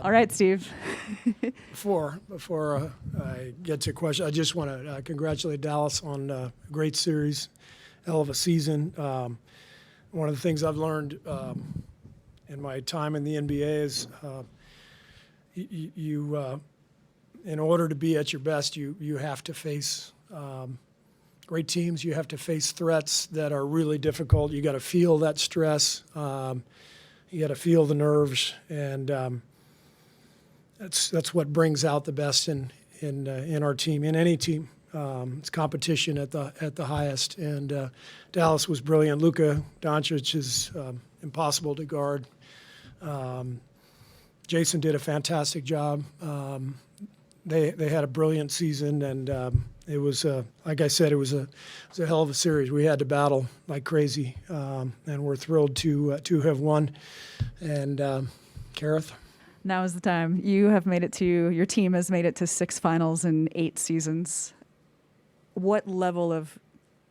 All right, Steve. Before I get to a question, I just want to congratulate Dallas on a great series, hell of a season. One of the things I've learned in my time in the NBA is you in order to be at your best, you have to face great teams. You have to face threats that are really difficult. You got to feel that stress. You got to feel the nerves, and that's what brings out the best in our team, in any team. It's competition at the highest, and Dallas was brilliant. Luka Doncic is impossible to guard. Jason did a fantastic job. They had a brilliant season, and it was like I said, it was a hell of a series. We had to battle like crazy, and we're thrilled to have won. And Kareth? Now is the time. Your team has made it to 6 finals in 8 seasons. What level of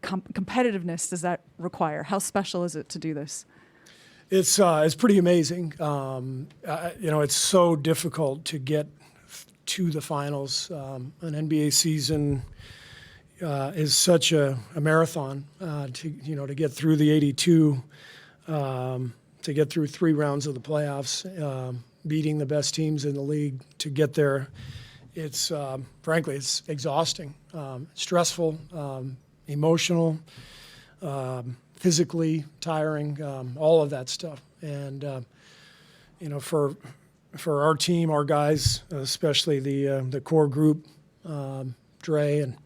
competitiveness does that require? How special is it to do this? It's pretty amazing. It's so difficult to get to the finals. An NBA season is such a marathon to get through the 82, to get through 3 rounds of the playoffs, beating the best teams in the league to get there. It's frankly, it's exhausting, stressful, emotional, physically tiring, all of that stuff. And for our team, our guys, especially the core group, Dre and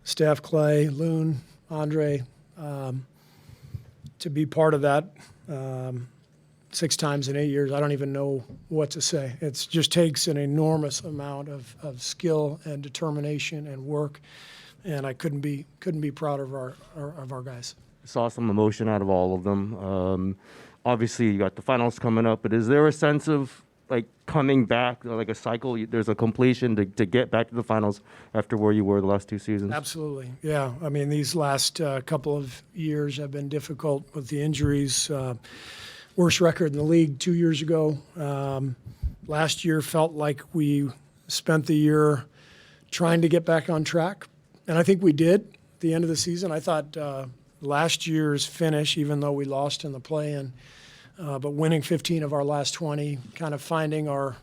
Steph, Klay, Loon, Andre, to be part of that 6 times in 8 years, I don't even know what to say. It just takes an enormous amount of skill and determination and work, and I couldn't be prouder of our guys. Saw some emotion out of all of them. Obviously, you got the finals coming up, but is there a sense of like coming back, like a cycle? There's a completion to get back to the finals after where you were the last 2 seasons? Absolutely, yeah. I mean, these last couple of years have been difficult with the injuries. Worst record in the league 2 years ago. Last year felt like we spent the year trying to get back on track, and I think we did at the end of the season. I thought last year's finish, even though we lost in the play-in, but winning 15 of our last 20, kind of finding our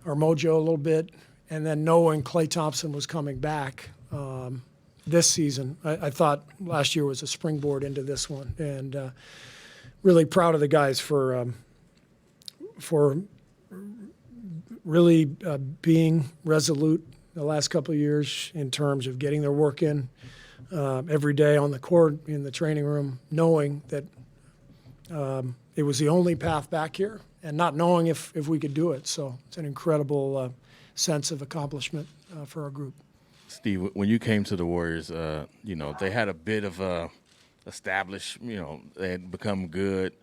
mojo a little bit, and then knowing Klay Thompson was coming back this season, I thought last year was a springboard into this one, and really proud of the guys for really being resolute the last couple of years in terms of getting their work in every day on the court, in the training room, knowing that it was the only path back here, and not knowing if we could do it. So it's an incredible sense of accomplishment for our group. Steve, when you came to the Warriors, they had a bit of a established, they had become good.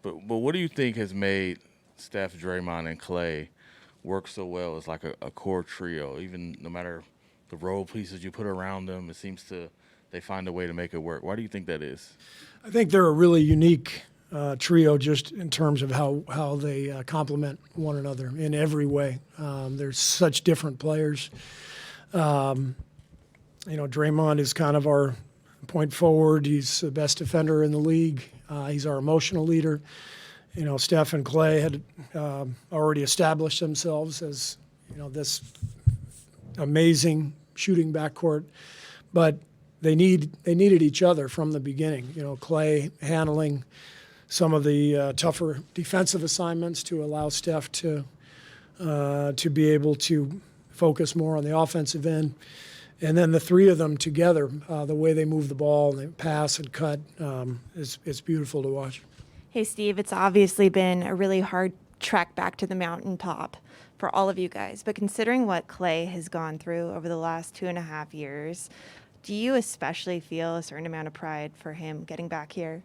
But what do you think has made Steph, Draymond, and Klay work so well as like a core trio? Even no matter the role pieces you put around them, it seems they find a way to make it work. Why do you think that is? I think they're a really unique trio just in terms of how they complement one another in every way. They're such different players. Draymond is kind of our point forward. He's the best defender in the league. He's our emotional leader. Steph and Klay had already established themselves as this amazing shooting backcourt, but they needed each other from the beginning. Klay handling some of the tougher defensive assignments to allow Steph to be able to focus more on the offensive end. And then the three of them together, the way they move the ball and they pass and cut, it's beautiful to watch. Hey, Steve, it's obviously been a really hard trek back to the mountaintop for all of you guys. But considering what Klay has gone through over the last 2.5 years, do you especially feel a certain amount of pride for him getting back here?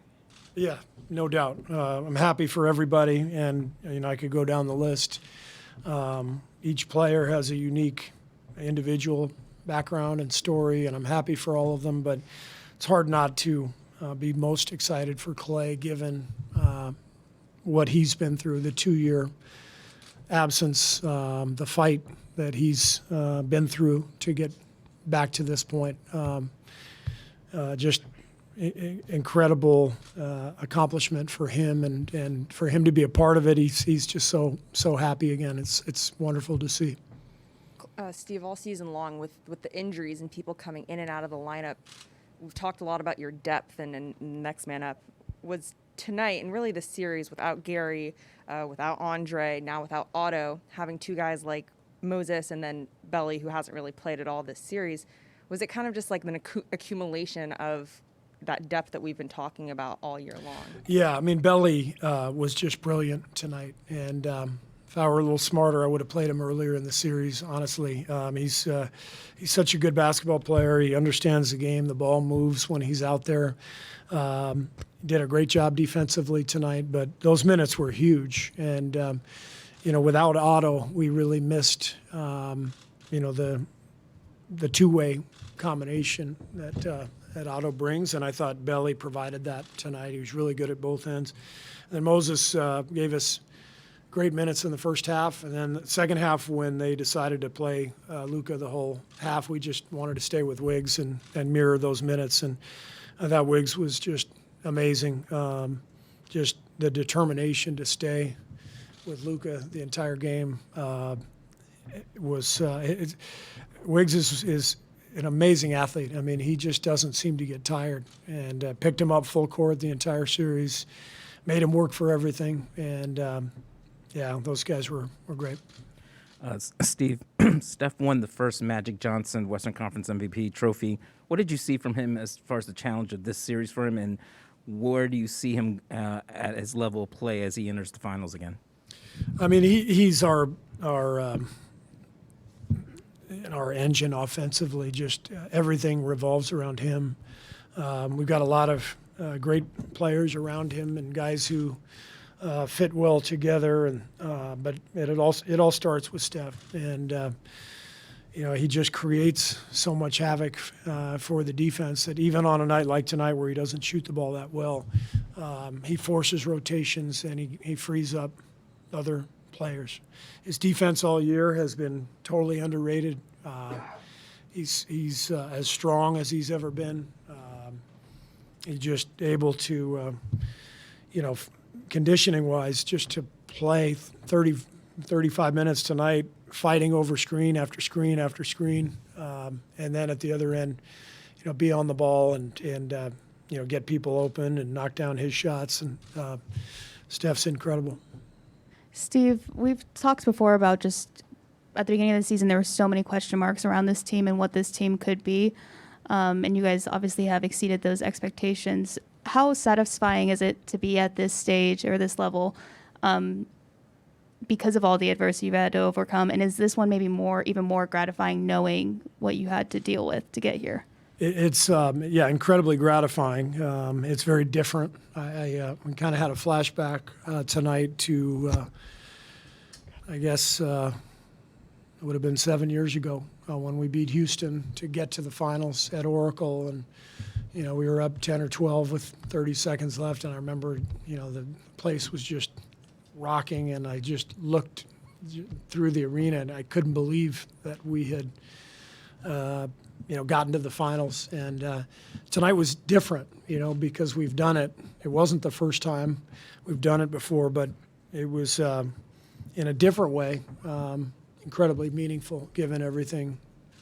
Yeah, no doubt. I'm happy for everybody, and I could go down the list. Each player has a unique individual background and story, and I'm happy for all of them, but it's hard not to be most excited for Klay given what he's been through, the 2-year absence, the fight that he's been through to get back to this point. Just incredible accomplishment for him, and for him to be a part of it. He's just so happy again. It's wonderful to see. Steve, all season long with the injuries and people coming in and out of the lineup, we've talked a lot about your depth and next man up. Was tonight and really the series without Gary, without Andre, now without Otto, having two guys like Moses and then Belly, who hasn't really played at all this series, was it kind of just like an accumulation of that depth that we've been talking about all year long? Yeah, I mean, Belly was just brilliant tonight, and if I were a little smarter, I would have played him earlier in the series, honestly. He's such a good basketball player. He understands the game. The ball moves when he's out there. Did a great job defensively tonight, but those minutes were huge. And, without Otto, we really missed, the two-way combination that Otto brings, and I thought Belly provided that tonight. He was really good at both ends. And then Moses gave us great minutes in the first half, and then the second half when they decided to play Luka the whole half, we just wanted to stay with Wiggs and mirror those minutes, and I thought Wiggs was just amazing. Just the determination to stay with Luka the entire game Wiggs is an amazing athlete. I mean, he just doesn't seem to get tired, and picked him up full court the entire series, made him work for everything, and those guys were great. Steve, Steph won the first Magic Johnson Western Conference MVP trophy. What did you see from him as far as the challenge of this series for him, and where do you see him at his level of play as he enters the finals again? I mean, he's our engine offensively. Just everything revolves around him. We've got a lot of great players around him and guys who fit well together, and but it all starts with Steph, and he just creates so much havoc for the defense that even on a night like tonight where he doesn't shoot the ball that well, he forces rotations and he frees up other players. His defense all year has been totally underrated. He's as strong as he's ever been. He's just able to, conditioning-wise, just to play 30, 35 minutes tonight, fighting over screen after screen after screen, and then at the other end, be on the ball and get people open and knock down his shots. And Steph's incredible. Steve, we've talked before about just at the beginning of the season, there were so many question marks around this team and what this team could be. And you guys obviously have exceeded those expectations. How satisfying is it to be at this stage or this level because of all the adversity you've had to overcome? And is this one maybe even more gratifying knowing what you had to deal with to get here? It's incredibly gratifying. It's very different. I kind of had a flashback tonight to, I guess, it would have been 7 years ago when we beat Houston to get to the finals at Oracle, and we were up 10 or 12 with 30 seconds left, and I remember the place was just rocking, and I just looked through the arena and I couldn't believe that we had gotten to the finals. And tonight was different, because we've done it. It wasn't the first time we've done it before, but it was in a different way, incredibly meaningful given everything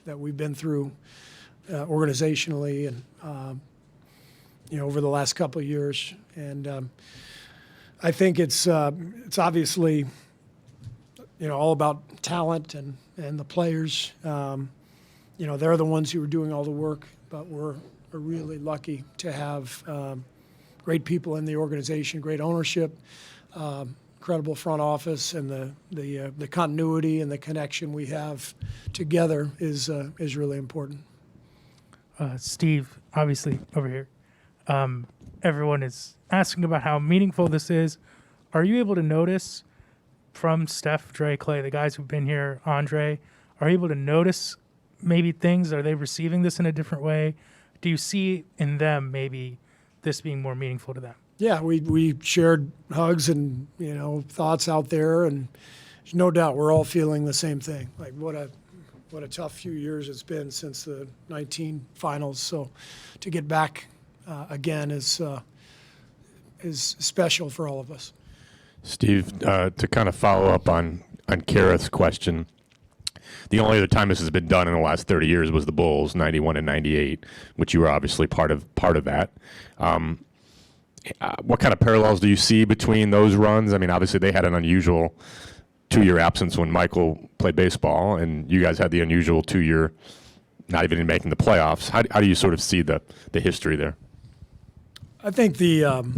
that we've been through organizationally and over the last couple of years. And I think it's obviously all about talent and the players. They're the ones who are doing all the work, but we're really lucky to have great people in the organization, great ownership, incredible front office, and the continuity and the connection we have together is really important. Steve, obviously over here, everyone is asking about how meaningful this is. Are you able to notice from Steph, Dre, Klay, the guys who've been here, Andre, are you able to notice maybe things? Are they receiving this in a different way? Do you see in them maybe this being more meaningful to them? Yeah, we shared hugs and thoughts out there, and there's no doubt we're all feeling the same thing. Like what a tough few years it's been since the 19 finals. So to get back again is special for all of us. Steve, to kind of follow up on Kareth's question, the only other time this has been done in the last 30 years was the Bulls, 91 and 98, which you were obviously part of that. What kind of parallels do you see between those runs? I mean, obviously they had an unusual 2-year absence when Michael played baseball, and you guys had the unusual 2-year not even making the playoffs. How do you sort of see the history there? I think the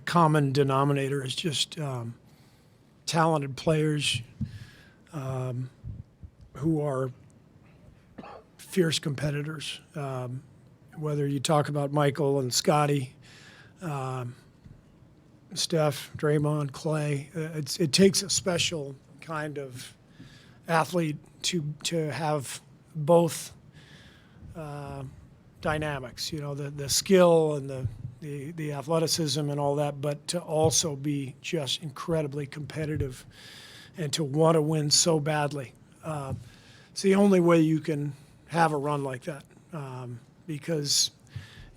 common denominator is just talented players who are fierce competitors. Whether you talk about Michael and Scotty, Steph, Draymond, Klay, it takes a special kind of athlete to have both dynamics. You know, the skill and the athleticism and all that, but to also be just incredibly competitive and to want to win so badly. It's the only way you can have a run like that, because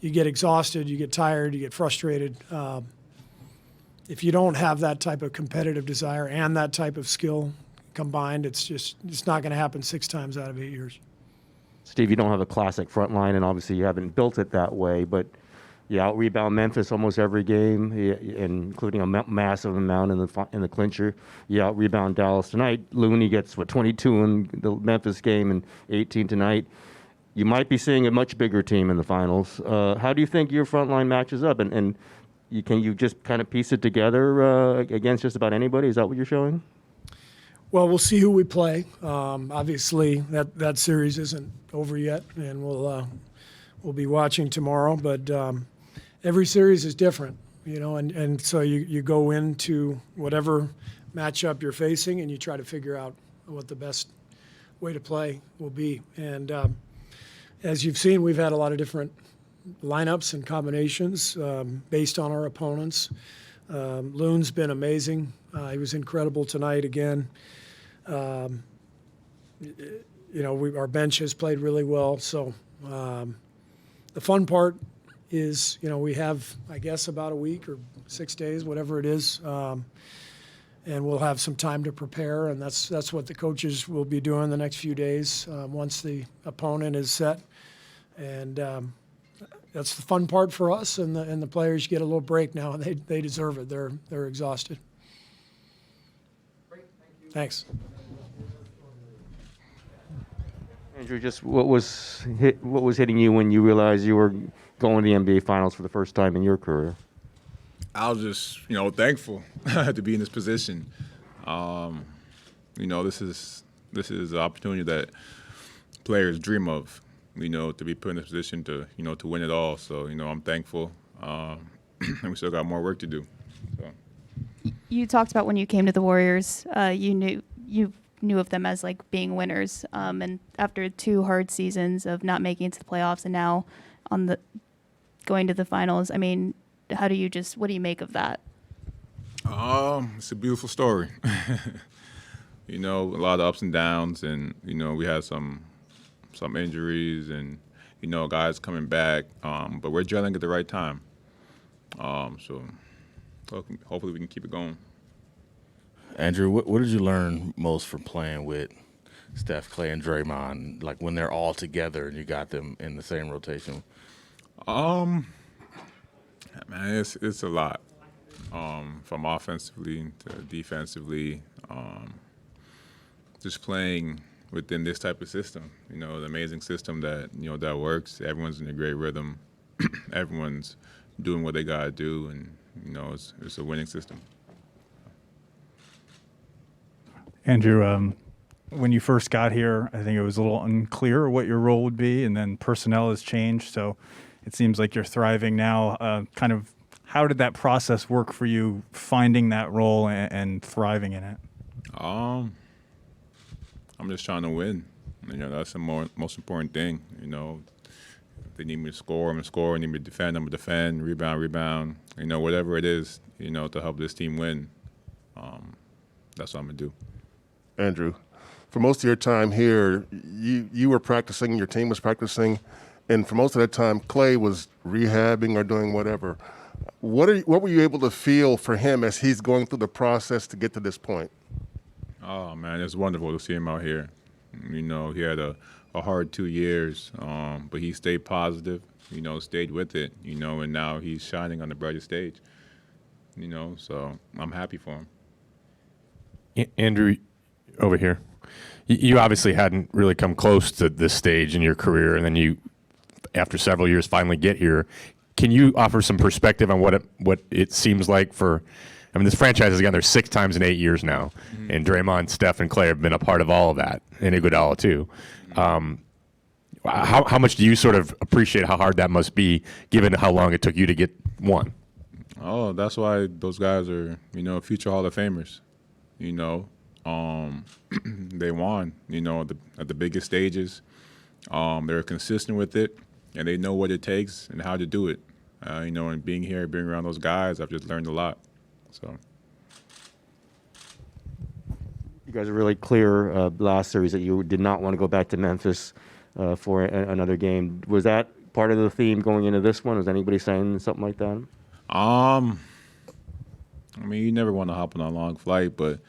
you get exhausted, you get tired, you get frustrated. If you don't have that type of competitive desire and that type of skill combined, it's not going to happen 6 times out of 8 years. Steve, you don't have a classic front line, and obviously you haven't built it that way, but you out-rebound Memphis almost every game, including a massive amount in the clincher. You out-rebound Dallas tonight. Looney gets, 22 in the Memphis game and 18 tonight. You might be seeing a much bigger team in the finals. How do you think your front line matches up? And can you just kind of piece it together against just about anybody? Is that what you're showing? Well, we'll see who we play. Obviously, that series isn't over yet, and we'll be watching tomorrow. But every series is different, you know, and so you go into whatever matchup you're facing, and you try to figure out what the best way to play will be. And as you've seen, we've had a lot of different lineups and combinations based on our opponents. Loon's been amazing. He was incredible tonight again. You know, our bench has played really well. So the fun part is, you know, we have, I guess, about a week or 6 days, whatever it is, and we'll have some time to prepare. And that's what the coaches will be doing the next few days once the opponent is set. And that's the fun part for us, and the players get a little break now, and they deserve it. They're exhausted. Great, thank you. Thanks. Andrew, just what was hitting you when you realized you were going to the NBA Finals for the first time in your career? I was just, thankful to be in this position. This is an opportunity that players dream of. To be put in this position to win it all. So, I'm thankful, and we still got more work to do. So. You talked about when you came to the Warriors, you knew of them as like being winners, and after 2 hard seasons of not making it to the playoffs and now going to the finals, I mean, what do you make of that? It's a beautiful story. A lot of ups and downs, and we had some injuries and, guys coming back. But we're gelling at the right time. So hopefully we can keep it going. Andrew, what did you learn most from playing with Steph, Klay, and Draymond, like when they're all together and you got them in the same rotation? Man, it's a lot. From offensively to defensively, just playing within this type of system, the amazing system that, that works. Everyone's in a great rhythm. Everyone's doing what they got to do, and, it's a winning system. Andrew, when you first got here, I think it was a little unclear what your role would be, and then personnel has changed, so it seems like you're thriving now. How did that process work for you, finding that role and thriving in it? I'm just trying to win. That's the most important thing. If they need me to score, I'm going to score. Need me to defend, I'm going to defend. Rebound. whatever it is, to help this team win. That's what I'm gonna do. Andrew, for most of your time here, you were practicing, your team was practicing, and for most of that time, Klay was rehabbing or doing whatever. What were you able to feel for him as he's going through the process to get to this point? Oh man, it's wonderful to see him out here. He had a hard 2 years, but he stayed positive. Stayed with it. And now he's shining on the brightest stage. So I'm happy for him. Andrew, over here, you obviously hadn't really come close to this stage in your career, and then you, after several years, finally get here. Can you offer some perspective on what it seems like for? I mean, this franchise has gotten there 6 times in 8 years now, and Draymond, Steph, and Klay have been a part of all of that, and Iguodala too. How much do you sort of appreciate how hard that must be, given how long it took you to get one? Oh, that's why those guys are, future Hall of Famers. They won, at the biggest stages. They're consistent with it, and they know what it takes and how to do it. And being here, being around those guys, I've just learned a lot. So. You guys are really clear last series that you did not want to go back to Memphis for another game. Was that part of the theme going into this one? Was anybody saying something like that? You never want to hop on a long flight, but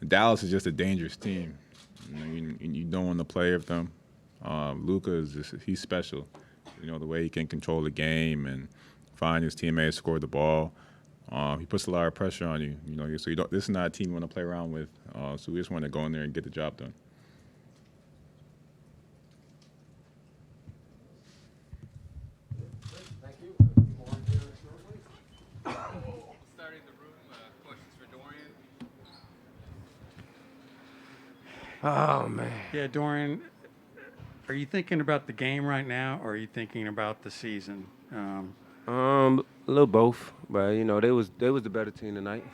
Dallas is just a dangerous team. You don't want to play with them. Luka he's special. The way he can control the game and find his teammates, score the ball. He puts a lot of pressure on you. So this is not a team you want to play around with. So we just want to go in there and get the job done. Thank you. Starting the room, questions for Dorian. Oh, man. Yeah, Dorian, are you thinking about the game right now, or are you thinking about the season? A little both, but they was the better team tonight.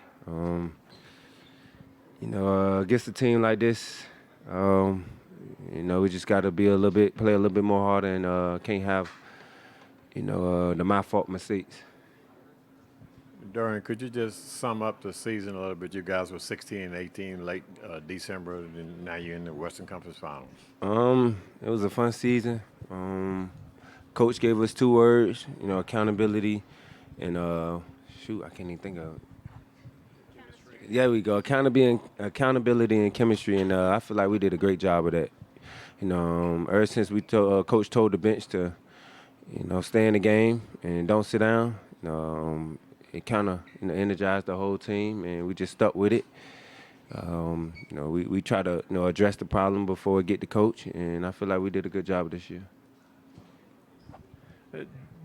Against a team like this, we just got to play a little bit more harder, and can't have, the my fault mistakes. Dorian, could you just sum up the season a little bit? You guys were 16-18 late December, and now you're in the Western Conference Finals. It was a fun season. Coach gave us 2 words, accountability and I can't even think of it. Yeah, we go. Accountability and chemistry, and I feel like we did a great job of that. Ever since Coach told the bench to, stay in the game and don't sit down, it kind of energized the whole team, and we just stuck with it. We try to address the problem before we get to coach, and I feel like we did a good job this year.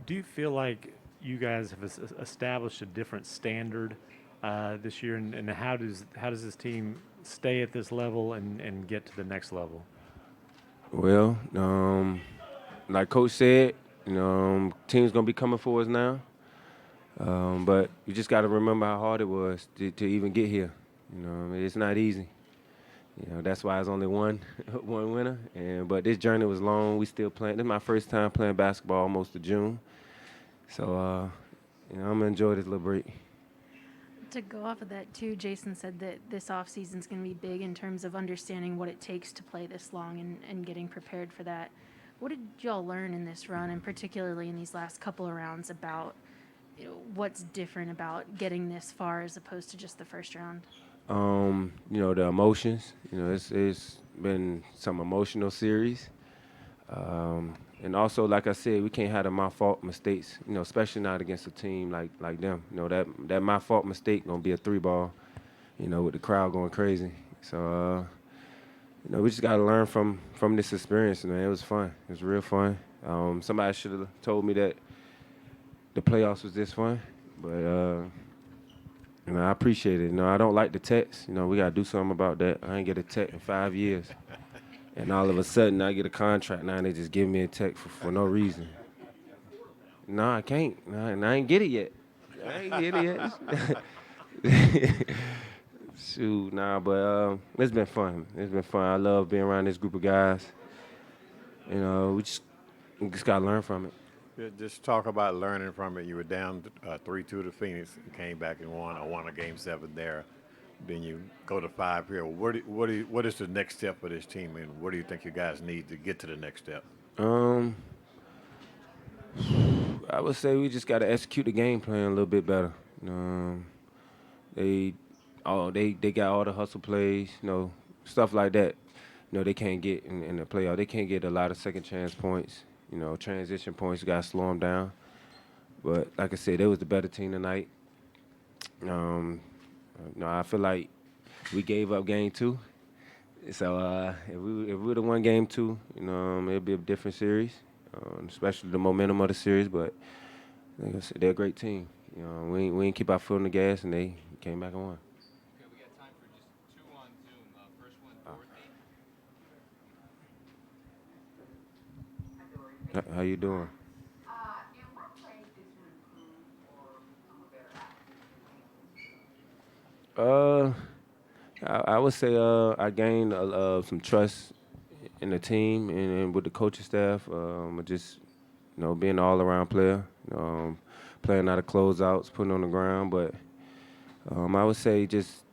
Do you feel like you guys have established a different standard this year, and how does this team stay at this level and get to the next level? Well, like Coach said, team's gonna be coming for us now, but you just got to remember how hard it was to even get here. It's not easy. That's why it's only one winner. But this journey was long. We still playing. This is my first time playing basketball almost to June. So, I'm going to enjoy this little break. To go off of that, too, Jason said that this offseason is going to be big in terms of understanding what it takes to play this long and getting prepared for that. What did y'all learn in this run, and particularly in these last couple of rounds, about what's different about getting this far as opposed to just the first round? The emotions. It's been some emotional series. And also, like I said, we can't have the my fault mistakes, especially not against a team like them. That my fault mistake gonna be a 3-ball, with the crowd going crazy. So, we just gotta learn from this experience, man. It was fun. It was real fun. Somebody should have told me that the playoffs was this fun, but I appreciate it. I don't like the text. We gotta do something about that. I ain't get a text in 5 years. And all of a sudden, I get a contract now, and they just give me a text for no reason. No, I can't. I ain't get it yet. Shoot, but it's been fun. It's been fun. I love being around this group of guys. We just gotta learn from it. Yeah, just talk about learning from it. You were down 3-2 to Phoenix, and came back and won. I won a game 7 there. Then you go to 5 here. What is the next step for this team, and what do you think you guys need to get to the next step? I would say we just got to execute the game plan a little bit better. They got all the hustle plays, stuff like that. They can't get in the playoff. They can't get a lot of second chance points. Transition points, got to slow them down. But like I said, they was the better team tonight. I feel like we gave up game 2. So if we would have won game 2, it'd be a different series, especially the momentum of the series. But like I said, they're a great team. We ain't keep our foot on the gas, and they came back and won. Okay, we got time for just 2 on Zoom. First one, Dorothy. How you doing? I would say I gained some trust in the team and with the coaching staff. Just being an all-around player, playing out of closeouts, putting on the ground. But I would say just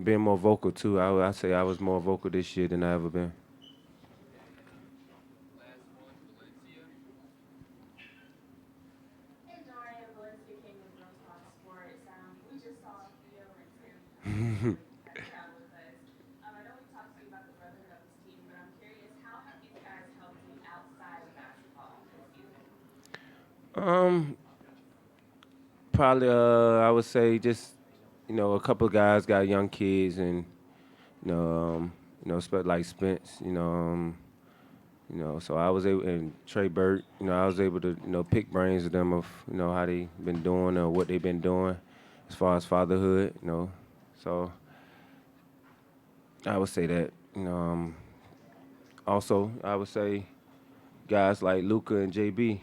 being more vocal too. I say I was more vocal this year than I ever been. Probably I would say just a couple of guys got young kids and like Spence, so I was able, and Trey Burt, I was able to pick brains of them of how they been doing or what they've been doing as far as fatherhood, so I would say that. Also, I would say guys like Luka and JB.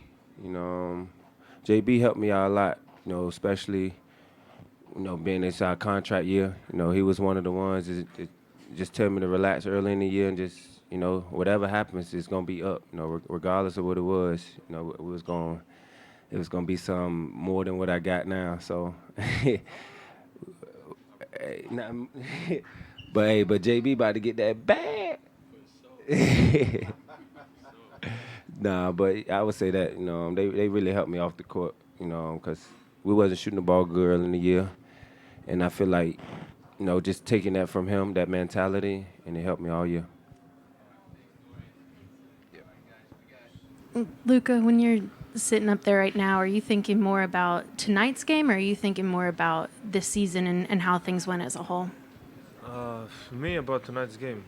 JB helped me out a lot, especially, being inside contract year. He was one of the ones that just tell me to relax early in the year and just, whatever happens, it's gonna be up. Regardless of what it was, it was gonna be some more than what I got now. So, but JB about to get that bag. Nah, but I would say that they really helped me off the court, because we wasn't shooting the ball good early in the year, and I feel like just taking that from him, that mentality, and it helped me all year. Luka, when you're sitting up there right now, are you thinking more about tonight's game, or are you thinking more about this season and how things went as a whole? For me, about tonight's game,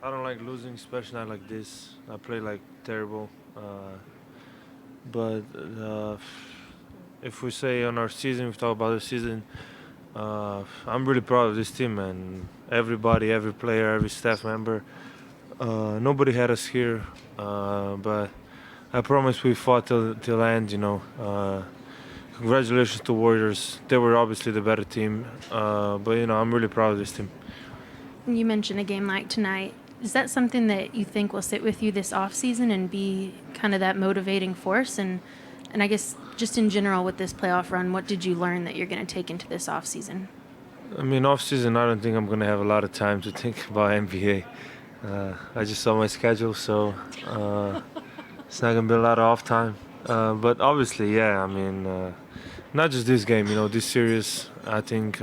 I don't like losing, especially not like this. I play like terrible. But if we say on our season, we talk about the season, I'm really proud of this team, man. Everybody, every player, every staff member. Nobody had us here, but I promise we fought till end, Congratulations to Warriors. They were obviously the better team, but, I'm really proud of this team. You mentioned a game like tonight. Is that something that you think will sit with you this offseason and be kind of that motivating force? And I guess just in general with this playoff run, what did you learn that you're going to take into this offseason? I mean, offseason, I don't think I'm going to have a lot of time to think about NBA. I just saw my schedule, so it's not going to be a lot of off time. But obviously, yeah, I mean, not just this game, this series, I think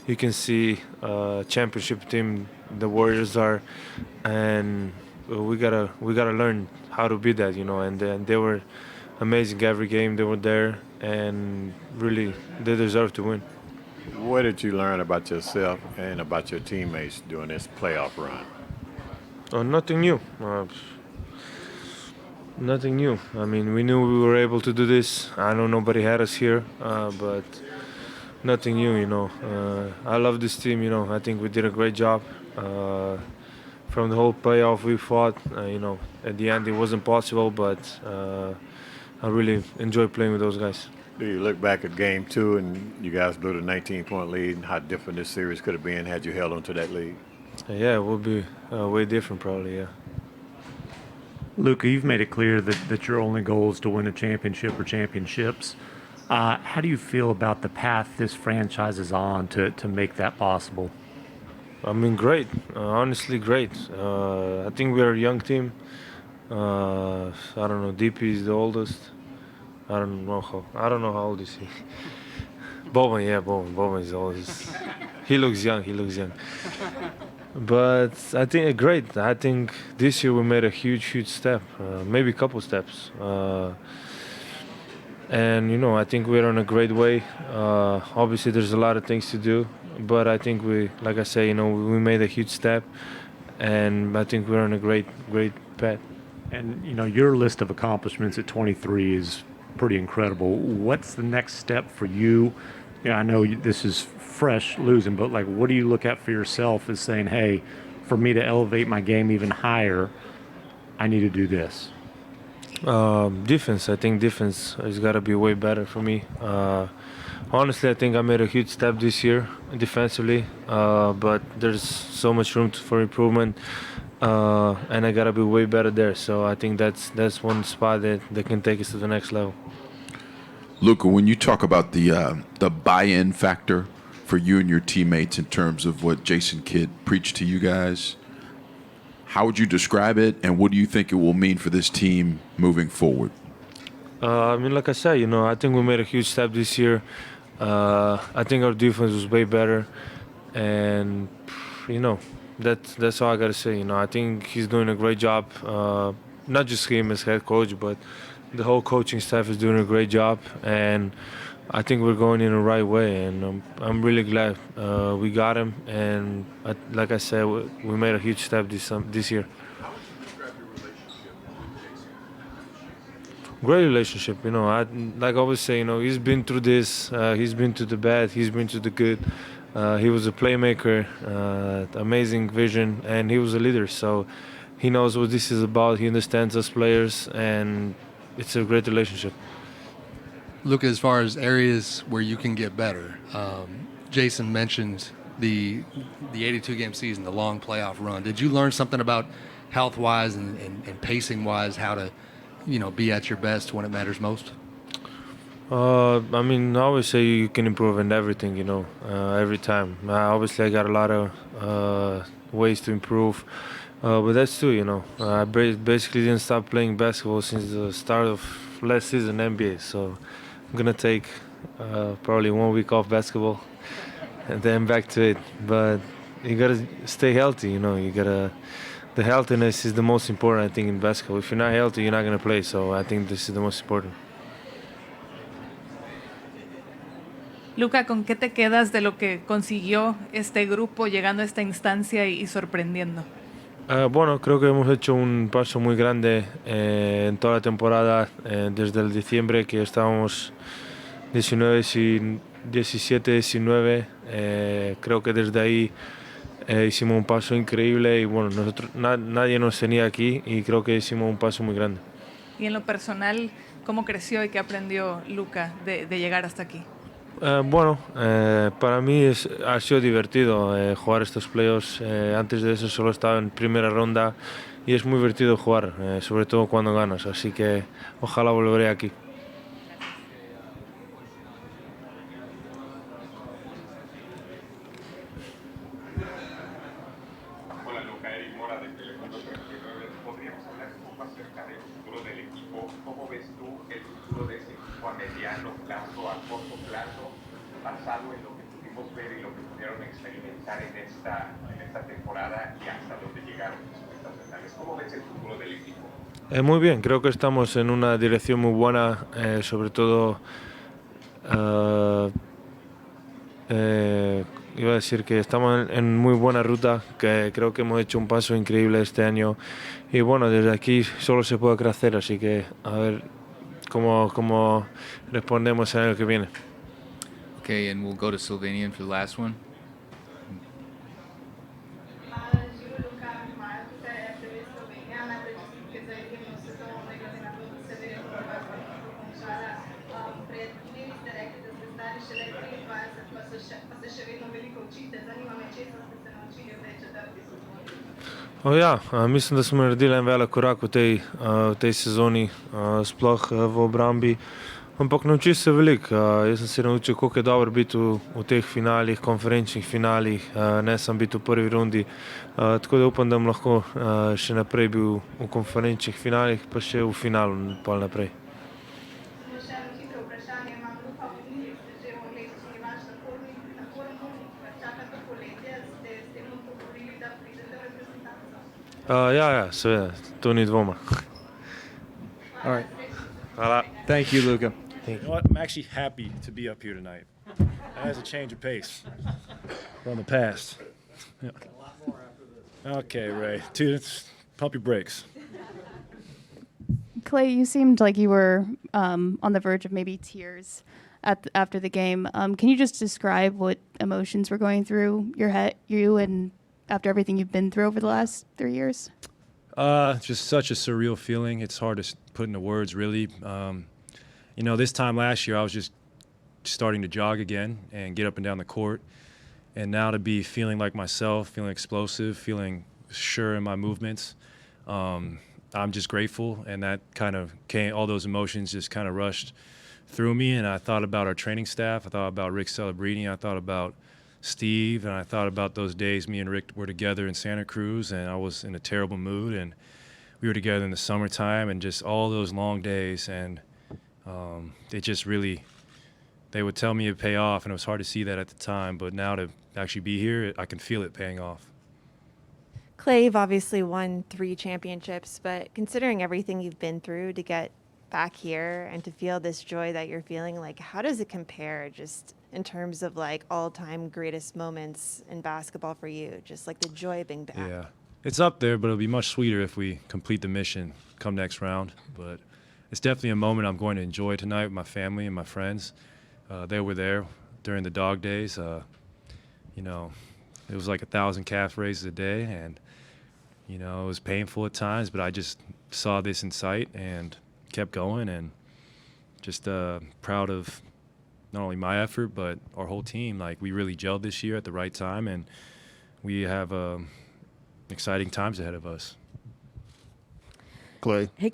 you can see championship team the Warriors are, and we gotta learn how to be that, and they were amazing every game they were there, and really they deserve to win. What did you learn about yourself and about your teammates during this playoff run? Nothing new. Nothing new. I mean, we knew we were able to do this. I know nobody had us here, but nothing new, I love this team, I think we did a great job. From the whole playoff we fought, at the end it wasn't possible, but I really enjoy playing with those guys. Do you look back at game 2 and you guys blew the 19-point lead, and how different this series could have been had you held on to that lead? Yeah, it would be way different probably, yeah. Luka, you've made it clear that your only goal is to win a championship or championships. How do you feel about the path this franchise is on to make that possible? I mean, great. Honestly, great. I think we are a young team. I don't know. DP is the oldest. I don't know how old is he. Boban, yeah, Boban is the oldest. He looks young. He looks young. But I think great. I think this year we made a huge step. Maybe a couple steps. And I think we're on a great way. Obviously, there's a lot of things to do, but I think like I say, we made a huge step, and I think we're on a great path. And your list of accomplishments at 23 is pretty incredible. What's the next step for you? I know this is fresh losing, but what do you look at for yourself as saying, hey, for me to elevate my game even higher, I need to do this? Defense. I think defense has got to be way better for me. Honestly, I think I made a huge step this year defensively, but there's so much room for improvement, and I got to be way better there. So I think that's one spot that can take us to the next level. Luka, when you talk about the buy-in factor for you and your teammates in terms of what Jason Kidd preached to you guys, how would you describe it, and what do you think it will mean for this team moving forward? I mean, like I said, I think we made a huge step this year. I think our defense was way better, and that's all I gotta say. I think he's doing a great job. Not just him as head coach, but the whole coaching staff is doing a great job, and I think we're going in the right way. And I'm really glad we got him. And like I said, we made a huge step this year. Great relationship, like I always say, he's been through this, he's been to the bad, he's been to the good. He was a playmaker, amazing vision, and he was a leader. So he knows what this is about. He understands us players, and it's a great relationship. Look, as far as areas where you can get better, Jason mentioned the 82-game season, the long playoff run. Did you learn something about health-wise and pacing-wise, how to be at your best when it matters most? I mean, I always say you can improve in everything, every time. Obviously, I got a lot of ways to improve, but that's too, I basically didn't stop playing basketball since the start of last season NBA, so I'm going to take probably 1 week off basketball and then back to it. But you got to stay healthy, the healthiness is the most important, I think, in basketball. If you're not healthy, you're not going to play. So I think this is the most important. Luka, ¿con qué te quedas de lo que consiguió este grupo llegando a esta instancia y sorprendiendo? Bueno, creo que hemos hecho un paso muy grande en toda la temporada, desde el diciembre que estábamos 17-19. Creo que desde ahí hicimos un paso increíble y bueno, nadie nos tenía aquí y creo que hicimos un paso muy grande. Y en lo personal, ¿cómo creció y qué aprendió Luka de llegar hasta aquí? Bueno, para mí ha sido divertido jugar estos playoffs. Antes de eso solo estaba en primera ronda y es muy divertido jugar, sobre todo cuando ganas. Así que ojalá volveré aquí. Basado en lo que pudimos ver y lo que pudieron experimentar en esta temporada y hasta donde llegaron estas finales. ¿Cómo ves el futuro del equipo? Muy bien, creo que estamos en una dirección muy buena, sobre todo iba a decir que estamos en muy buena ruta, que creo que hemos hecho un paso increíble este año y bueno, desde aquí solo se puede crecer, así que a ver cómo respondemos el año que viene. Okay, and we'll go to Slovenian for the last one. Pred dnevi ste rekli, da ste stari šele 23, pa ste še vedno veliko Ja, mislim, da smo naredili en velik korak v tej sezoni, sploh v obrambi. Ampak naučiš se veliko. Jaz sem se naučil, koliko je dobro biti v teh finalih, konferenčnih finalih, ne samo biti v prvi rundi. Tako da upam, da bom lahko še naprej bil v konferenčnih finalih, pa še v finalu pol naprej. Ja, seveda, to ni dvoma. All right. Hvala. Thank you, Luka. Thank You know what? I'm actually happy to be up here tonight. That has a change of pace from the past. Yeah. Okay, Ray. Dude, pump your brakes. Klay, you seemed like you were on the verge of maybe tears after the game. Can you just describe what emotions were going through your head, and after everything you've been through over the last 3 years? Just such a surreal feeling. It's hard to put into words, really. You know, this time last year, I was just starting to jog again and get up and down the court. And now to be feeling like myself, feeling explosive, feeling sure in my movements, I'm just grateful. And that kind of came, all those emotions just kind of rushed through me. And I thought about our training staff. I thought about Rick Celebrini. I thought about Steve. And I thought about those days me and Rick were together in Santa Cruz. And I was in a terrible mood. And we were together in the summertime and just all those long days. And it just really, they would tell me it'd pay off. And it was hard to see that at the time. But now to actually be here, I can feel it paying off. Klay, you've obviously won 3 championships, but considering everything you've been through to get back here and to feel this joy that you're feeling, like, how does it compare just in terms of like all-time greatest moments in basketball for you? Just like the joy of being back. Yeah, it's up there, but it'll be much sweeter if we complete the mission come next round. But it's definitely a moment I'm going to enjoy tonight with my family and my friends. They were there during the dog days. You know, it was like 1,000 calf raises a day, and you know, it was painful at times, but I just saw this in sight and kept going, and just proud of not only my effort, but our whole team. Like, we really gelled this year at the right time, and we have exciting times ahead of us. Klay. Hey,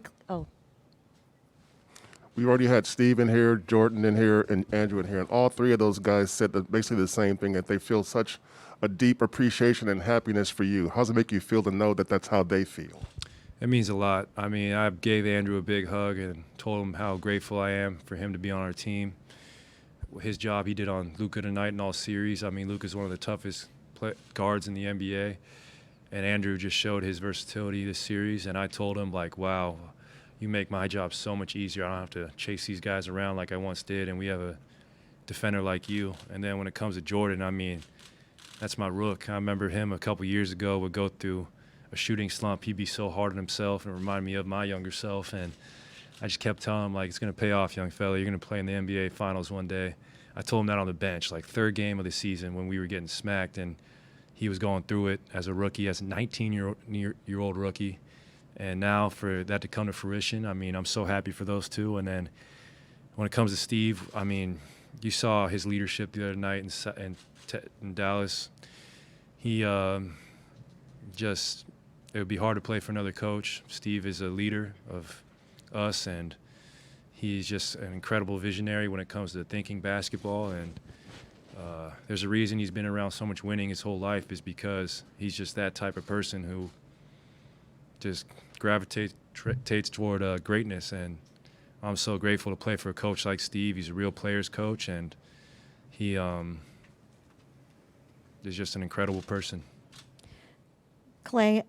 We already had Steve in here, Jordan in here, and Andrew in here, and all 3 of those guys said basically the same thing, that they feel such a deep appreciation and happiness for you. How does it make you feel to know that that's how they feel? It means a lot. I mean, I gave Andrew a big hug and told him how grateful I am for him to be on our team. His job he did on Luka tonight in all series. I mean, Luka's one of the toughest guards in the NBA, and Andrew just showed his versatility this series, and I told him, like, wow, you make my job so much easier. I don't have to chase these guys around like I once did, and we have a defender like you. And then when it comes to Jordan, I mean, that's my rook. I remember him a couple years ago would go through a shooting slump. He'd be so hard on himself, and it reminded me of my younger self. And I just kept telling him, like, it's going to pay off, young fella. You're going to play in the NBA Finals one day. I told him that on the bench, like 3rd game of the season when we were getting smacked, and he was going through it as a rookie, as a 19-year-old rookie. And now for that to come to fruition, I mean, I'm so happy for those 2. And then when it comes to Steve, I mean, you saw his leadership the other night in Dallas. He just, it would be hard to play for another coach. Steve is a leader of us, and he's just an incredible visionary when it comes to thinking basketball. And there's a reason he's been around so much winning his whole life, is because he's just that type of person who just gravitates toward greatness. And I'm so grateful to play for a coach like Steve. He's a real player's coach, and he is just an incredible person. Klay,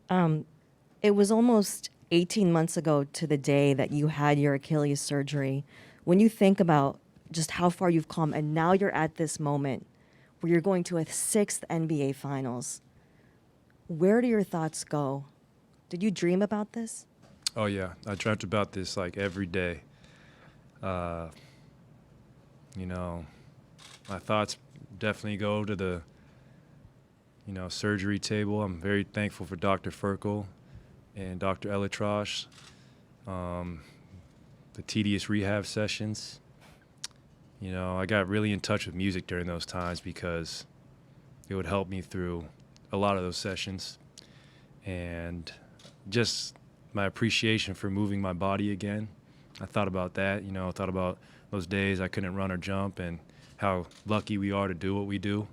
it was almost 18 months ago to the day that you had your Achilles surgery. When you think about just how far you've come, and now you're at this moment where you're going to a 6th NBA Finals, where do your thoughts go? Did you dream about this? Oh, yeah. I dreamt about this, like, every day. You know, my thoughts definitely go to the, you know, surgery table. I'm very thankful for Dr. Ferkel and Dr. Elitrosh, the tedious rehab sessions. You know, I got really in touch with music during those times, because it would help me through a lot of those sessions. And just my appreciation for moving my body again. I thought about that, I thought about those days I couldn't run or jump and how lucky we are to do what we do.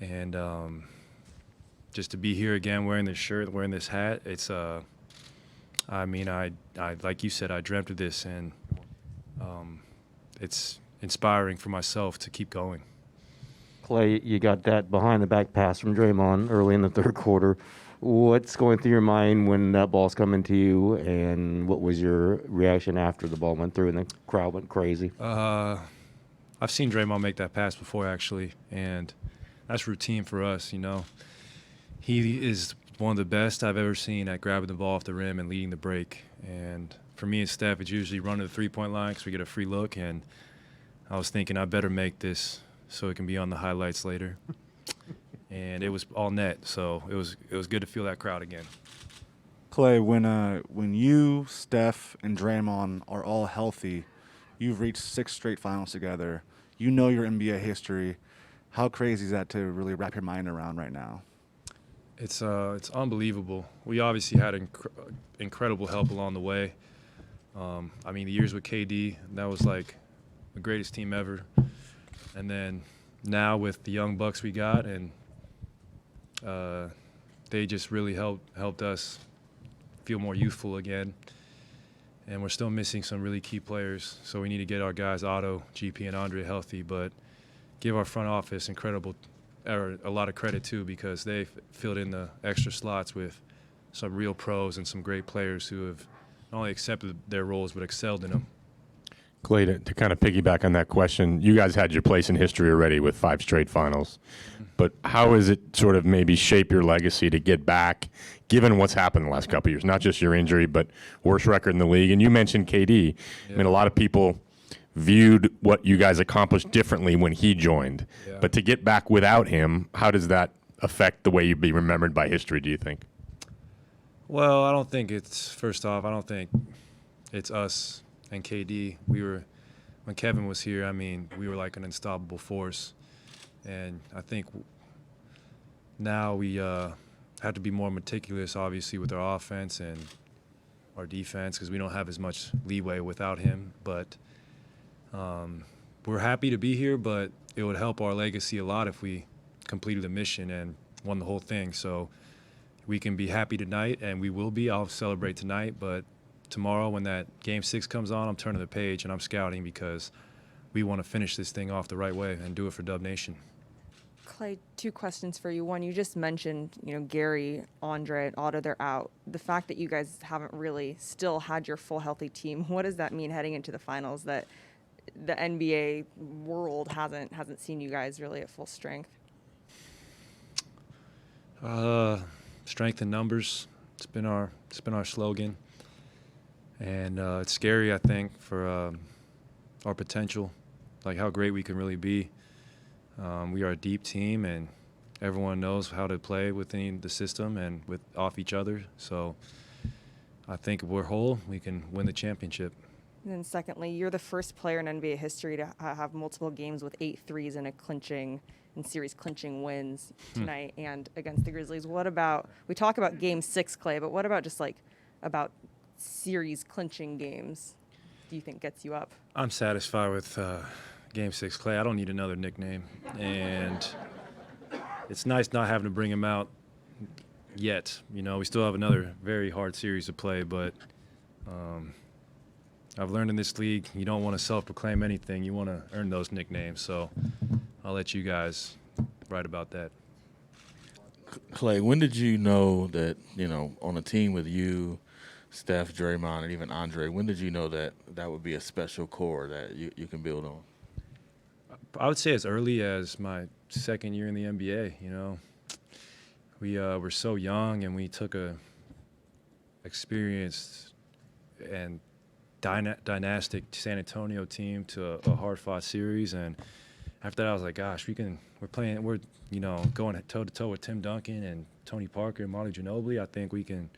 And just to be here again wearing this shirt, wearing this hat, it's I like you said, I dreamt of this, and it's inspiring for myself to keep going. Klay, you got that behind the back pass from Draymond early in the third quarter. What's going through your mind when that ball's coming to you, and what was your reaction after the ball went through and the crowd went crazy? I've seen Draymond make that pass before, actually, and that's routine for us, He is one of the best I've ever seen at grabbing the ball off the rim and leading the break. And for me and Steph, it's usually run to the three-point line because we get a free look, and I was thinking I better make this so it can be on the highlights later. And it was all net, so it was good to feel that crowd again. Klay, when you, Steph, and Draymond are all healthy, you've reached 6 straight finals together. You know your NBA history. How crazy is that to really wrap your mind around right now? It's unbelievable. We obviously had incredible help along the way. The years with KD, that was like the greatest team ever. And then now with the young Bucks we got, and they just really helped us feel more youthful again. And we're still missing some really key players, so we need to get our guys Otto, GP, and Andre healthy, but give our front office a lot of credit too, because they filled in the extra slots with some real pros and some great players who have not only accepted their roles but excelled in them. Klay, to kind of piggyback on that question, you guys had your place in history already with 5 straight finals. But how has it sort of maybe shape your legacy to get back, given what's happened the last couple of years? Not just your injury, but worst record in the league. And you mentioned KD. Yeah. A lot of people viewed what you guys accomplished differently when he joined. Yeah. But to get back without him, how does that affect the way you'd be remembered by history, do you think? Well, I don't think first off, I don't think it's us and KD. When Kevin was here, we were like an unstoppable force. And I think now we have to be more meticulous, obviously, with our offense and our defense, because we don't have as much leeway without him. But we're happy to be here, but it would help our legacy a lot if we completed the mission and won the whole thing. So we can be happy tonight, and we will be. I'll celebrate tonight, but tomorrow when that Game 6 comes on, I'm turning the page and I'm scouting, because we want to finish this thing off the right way and do it for Dub Nation. Klay, 2 questions for you. One, you just mentioned, Gary, Andre, and Otto, they're out. The fact that you guys haven't really still had your full healthy team, what does that mean heading into the finals, that the NBA world hasn't seen you guys really at full strength? Strength in numbers. It's been our slogan. And it's scary, I think, for our potential, like how great we can really be. We are a deep team, and everyone knows how to play within the system and off each other. So I think if we're whole, we can win the championship. And then secondly, you're the first player in NBA history to have multiple games with 8 threes and series clinching wins tonight and against the Grizzlies. What about, we talk about Game 6, Klay, but what about just about series clinching games do you think gets you up? I'm satisfied with Game 6, Klay. I don't need another nickname. And it's nice not having to bring him out yet. We still have another very hard series to play, but I've learned in this league, you don't want to self-proclaim anything. You want to earn those nicknames. So I'll let you guys write about that. Klay, when did you know that, on a team with you, Steph, Draymond, and even Andre, when did you know that would be a special core that you can build on? I would say as early as my second year in the NBA, We were so young, and we took a experienced and dynastic San Antonio team to a hard-fought series, and after that I was like, gosh, we're going toe-to-toe with Tim Duncan and Tony Parker and Manu Ginobili. I think we can,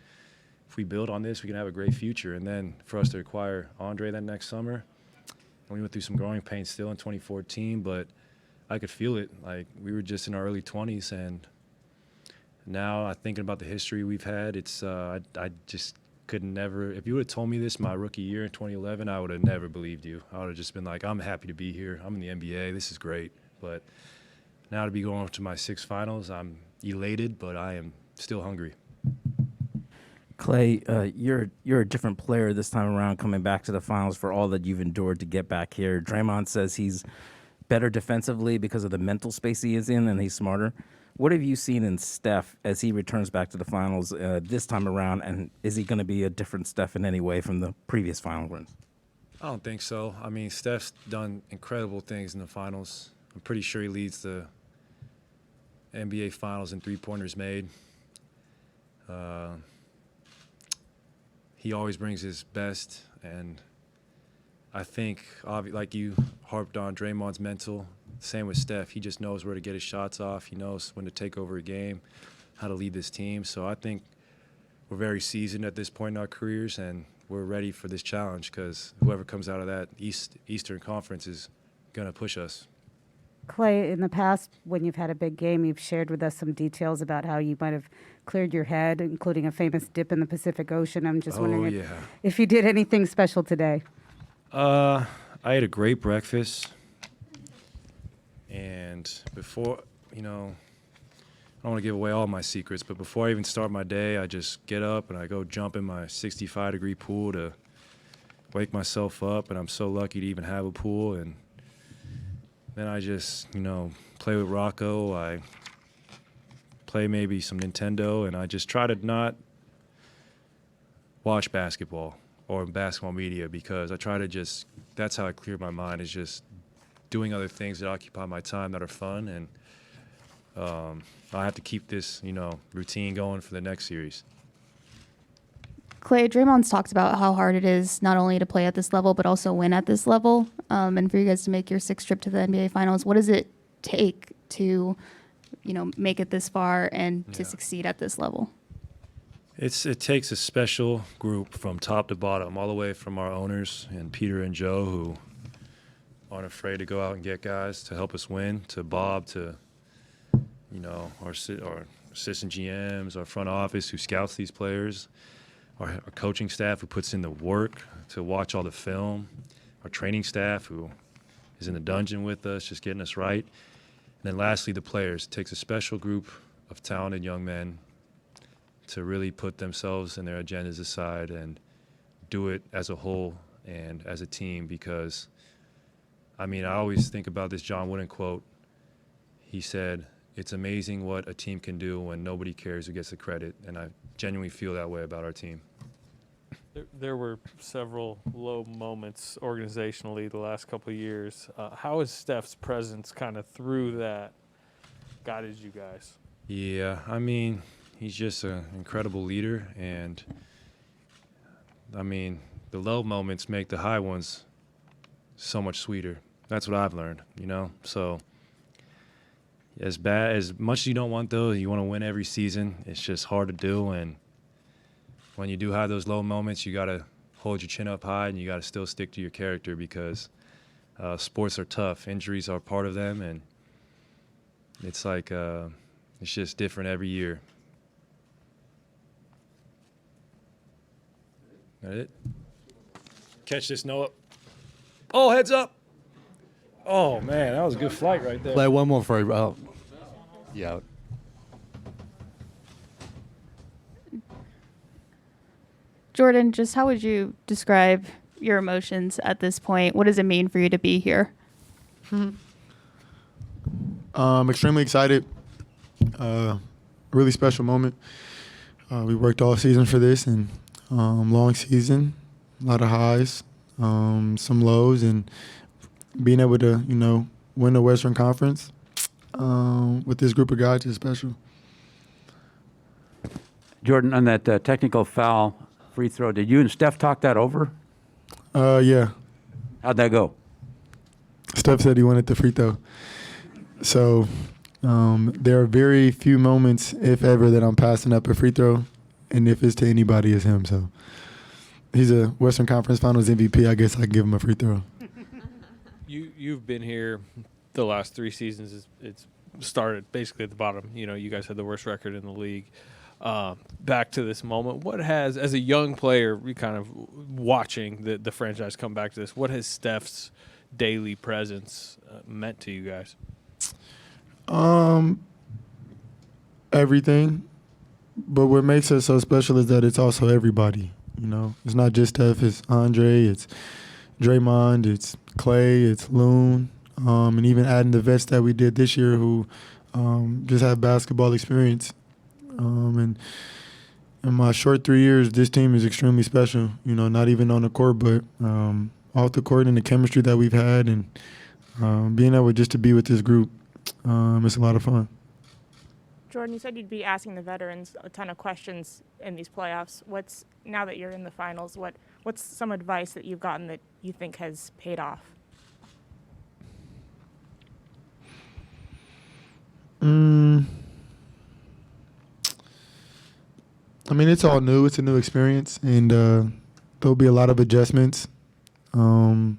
if we build on this, we can have a great future. And then for us to acquire Andre that next summer, and we went through some growing pains still in 2014, but I could feel it. Like, we were just in our early 20s, and now I'm thinking about the history we've had. It's I just could never. If you would have told me this my rookie year in 2011, I would have never believed you. I would have just been like, I'm happy to be here. I'm in the NBA. This is great. But now to be going to my 6th finals, I'm elated, but I am still hungry. Klay, you're a different player this time around, coming back to the finals for all that you've endured to get back here. Draymond says he's better defensively because of the mental space he is in, and he's smarter. What have you seen in Steph as he returns back to the finals this time around, and is he going to be a different Steph in any way from the previous final runs? I don't think so. I mean, Steph's done incredible things in the finals. I'm pretty sure he leads the NBA finals in three-pointers made. He always brings his best, and I think, like you harped on, Draymond's mental. Same with Steph. He just knows where to get his shots off. He knows when to take over a game, how to lead this team. So I think we're very seasoned at this point in our careers, and we're ready for this challenge because whoever comes out of that Eastern Conference is going to push us. Klay, in the past, when you've had a big game, you've shared with us some details about how you might have cleared your head, including a famous dip in the Pacific Ocean. I'm just wondering if you did anything special today. I ate a great breakfast, and before, I don't want to give away all my secrets, but before I even start my day, I just get up and I go jump in my 65-degree pool to wake myself up, and I'm so lucky to even have a pool. And then I just, play with Rocco. I play maybe some Nintendo, and I just try to not watch basketball or basketball media because I try to just, that's how I clear my mind, is just doing other things that occupy my time that are fun. And I have to keep this, routine going for the next series. Klay, Draymond's talked about how hard it is not only to play at this level, but also win at this level. And for you guys to make your 6th trip to the NBA Finals, what does it take to, make it this far and to succeed at this level? It takes a special group from top to bottom, all the way from our owners and Peter and Joe, who aren't afraid to go out and get guys to help us win, to Bob, to our assistant GMs, our front office who scouts these players, our coaching staff who puts in the work to watch all the film, our training staff who is in the dungeon with us, just getting us right. And then lastly, the players. It takes a special group of talented young men to really put themselves and their agendas aside and do it as a whole and as a team, because, I always think about this John Wooden quote. He said, "It's amazing what a team can do when nobody cares who gets the credit," and I genuinely feel that way about our team. There were several low moments organizationally the last couple of years. How has Steph's presence kind of through that guided you guys? Yeah, he's just an incredible leader, and the low moments make the high ones so much sweeter. That's what I've learned, So as much as you don't want those, you want to win every season. It's just hard to do, and when you do have those low moments, you got to hold your chin up high, and you got to still stick to your character, because sports are tough. Injuries are part of them, and it's like it's just different every year. That it? Catch this, Noah. Oh, heads up. Oh, man, that was a good flight right there. Play one more for you. Oh. Yeah. Jordan, just how would you describe your emotions at this point? What does it mean for you to be here? Extremely excited. Really special moment. We worked all season for this, and long season, a lot of highs, some lows, and being able to, win the Western Conference with this group of guys is special. Jordan, on that technical foul free throw, did you and Steph talk that over? Yeah. How'd that go? Steph said he wanted the free throw. So there are very few moments, if ever, that I'm passing up a free throw, and if it's to anybody, it's him. So he's a Western Conference Finals MVP. I guess I can give him a free throw. You've been here the last 3 seasons, it's started basically at the bottom. You guys had the worst record in the league. Back to this moment, what has, as a young player, we kind of watching the franchise come back to this, what has Steph's daily presence meant to you guys? Everything. But what makes it so special is that it's also everybody. It's not just Steph. It's Andre. It's Draymond. It's Klay. It's Loon. And even adding the vets that we did this year who just have basketball experience. And in my short 3 years, this team is extremely special. Not even on the court, but off the court and the chemistry that we've had, and being able just to be with this group, it's a lot of fun. Jordan, you said you'd be asking the veterans a ton of questions in these playoffs. Now that you're in the finals, what's some advice that you've gotten that you think has paid off? It's all new. It's a new experience, and there'll be a lot of adjustments, and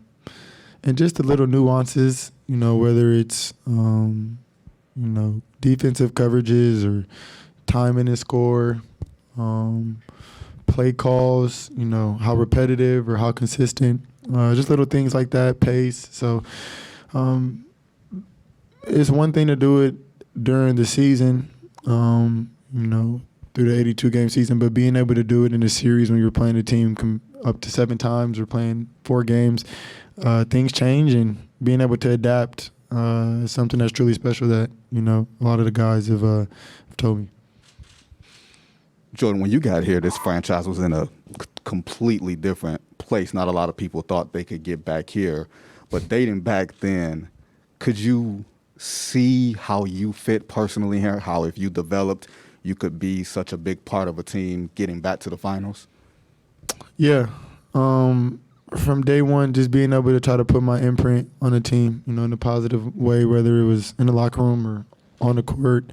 just the little nuances. Whether it's defensive coverages or timing and score, play calls. How repetitive or how consistent. Just little things like that. Pace. So, it's one thing to do it during the season. Through the 82-game season, but being able to do it in a series when you're playing a team up to 7 times or playing 4 games, things change, and being able to adapt is something that's truly special that, a lot of the guys have told me. Jordan, when you got here, this franchise was in a completely different place. Not a lot of people thought they could get back here, but dating back then, could you see how you fit personally here, how if you developed – you could be such a big part of a team getting back to the finals? Yeah. From day one, just being able to try to put my imprint on the team, in a positive way, whether it was in the locker room or on the court,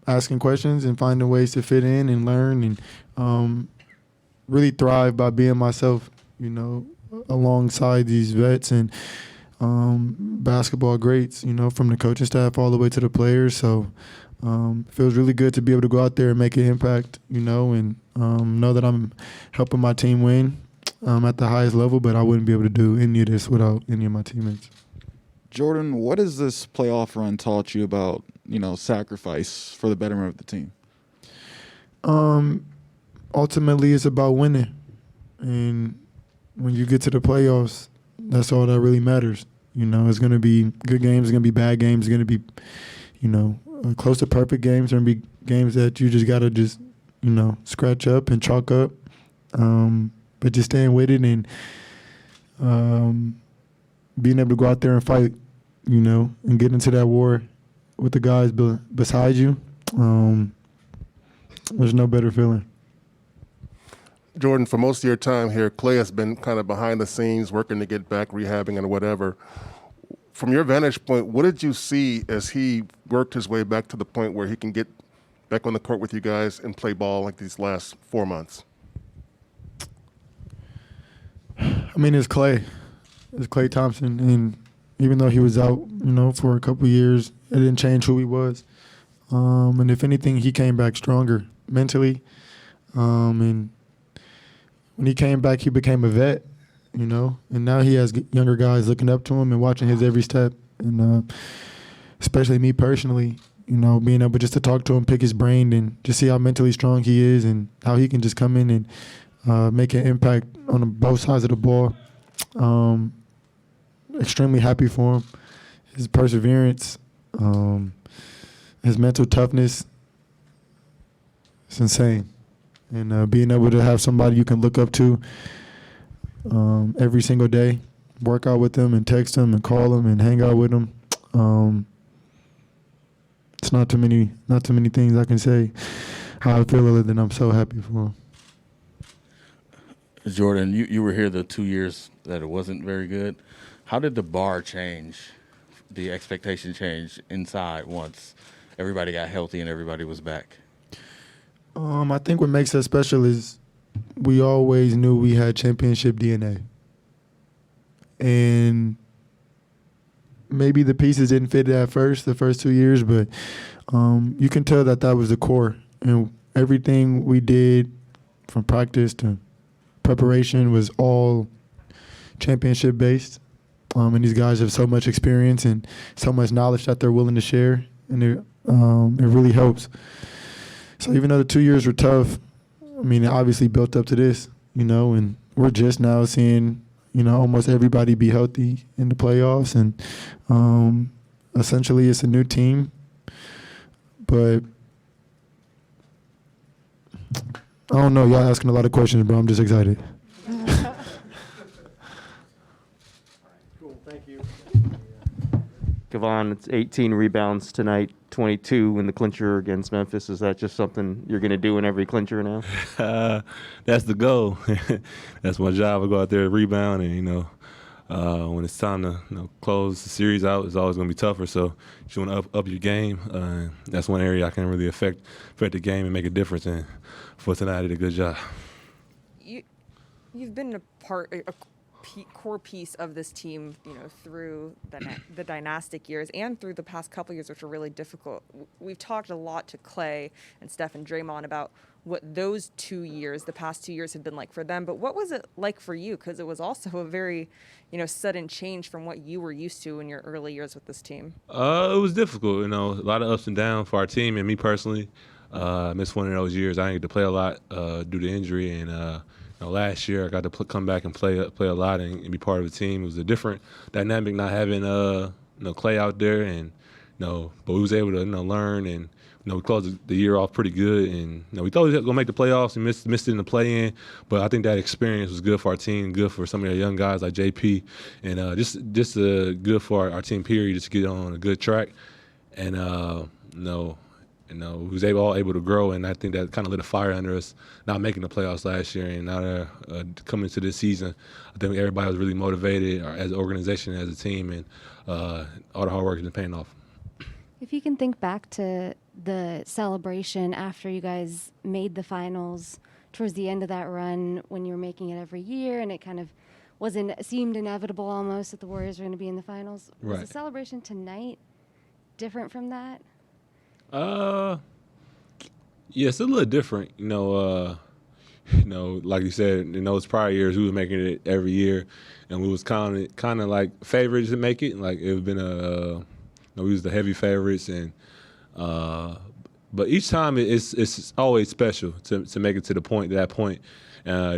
asking questions and finding ways to fit in and learn and really thrive by being myself, alongside these vets and basketball greats, from the coaching staff all the way to the players. So, feels really good to be able to go out there and make an impact, and know that I'm helping my team win at the highest level, but I wouldn't be able to do any of this without any of my teammates. Jordan, what has this playoff run taught you about, sacrifice for the betterment of the team? Ultimately, it's about winning. And when you get to the playoffs, that's all that really matters. It's going to be good games, it's going to be bad games, it's going to be, close to perfect games. There are going to be games that you just got to scratch up and chalk up. But just staying with it and being able to go out there and fight, and get into that war with the guys beside you, there's no better feeling. Jordan, for most of your time here, Klay has been kind of behind the scenes, working to get back, rehabbing and whatever. From your vantage point, what did you see as he worked his way back to the point where he can get back on the court with you guys and play ball like these last 4 months? It's Klay. It's Klay Thompson. And even though he was out, for a couple of years, it didn't change who he was. And if anything, he came back stronger mentally. And when he came back, he became a vet. And now he has younger guys looking up to him and watching his every step. And especially me personally, being able just to talk to him, pick his brain, and just see how mentally strong he is and how he can just come in and make an impact on both sides of the ball. Extremely happy for him. His perseverance, his mental toughness, it's insane. And being able to have somebody you can look up to every single day, work out with them and text them and call them and hang out with them. It's not too many things I can say how I feel other than I'm so happy for him. Jordan, you were here the 2 years that it wasn't very good. How did the bar change, the expectation change inside once everybody got healthy and everybody was back? I think what makes us special is we always knew we had championship DNA. And maybe the pieces didn't fit at first, the first 2 years, but you can tell that was the core. And everything we did from practice to preparation was all championship based. And these guys have so much experience and so much knowledge that they're willing to share, and it really helps. So even though the 2 years were tough, I mean, it obviously built up to this, and we're just now seeing, almost everybody be healthy in the playoffs, and essentially it's a new team. But I don't know, y'all asking a lot of questions, bro. I'm just excited. Kevon, it's 18 rebounds tonight, 22 in the clincher against Memphis. Is that just something you're going to do in every clincher now? That's the goal. That's my job. I go out there and rebound, and when it's time to close the series out, it's always going to be tougher. So you want to up your game. That's one area I can really affect the game and make a difference. And for tonight, I did a good job. You've been a core piece of this team, through the dynastic years and through the past couple years, which were really difficult. We've talked a lot to Klay and Steph and Draymond about what those 2 years, the past 2 years, had been like for them. But what was it like for you? Because it was also a very, sudden change from what you were used to in your early years with this team. It was difficult, a lot of ups and downs for our team and me personally. I missed one of those years. I didn't get to play a lot due to injury, and last year I got to come back and play a lot and be part of the team. It was a different dynamic not having Klay out there, and but we was able to learn, and we closed the year off pretty good, and we thought we were gonna make the playoffs and missed it in the play-in, but I think that experience was good for our team, good for some of the young guys like JP, and just good for our team period, just to get on a good track, and we was able to grow, and I think that kind of lit a fire under us not making the playoffs last year, and now coming to this season, I think everybody was really motivated as an organization, as a team, and all the hard work has been paying off. If you can think back to the celebration after you guys made the finals, towards the end of that run when you were making it every year, and it kind of seemed inevitable almost that the Warriors were going to be in the finals. Was the celebration tonight different from that? Yeah, it's a little different. Like you said, in those prior years, we were making it every year, and we was kind of like favorites to make it. Like it was been we was the heavy favorites, and but each time it's always special to make it to that point.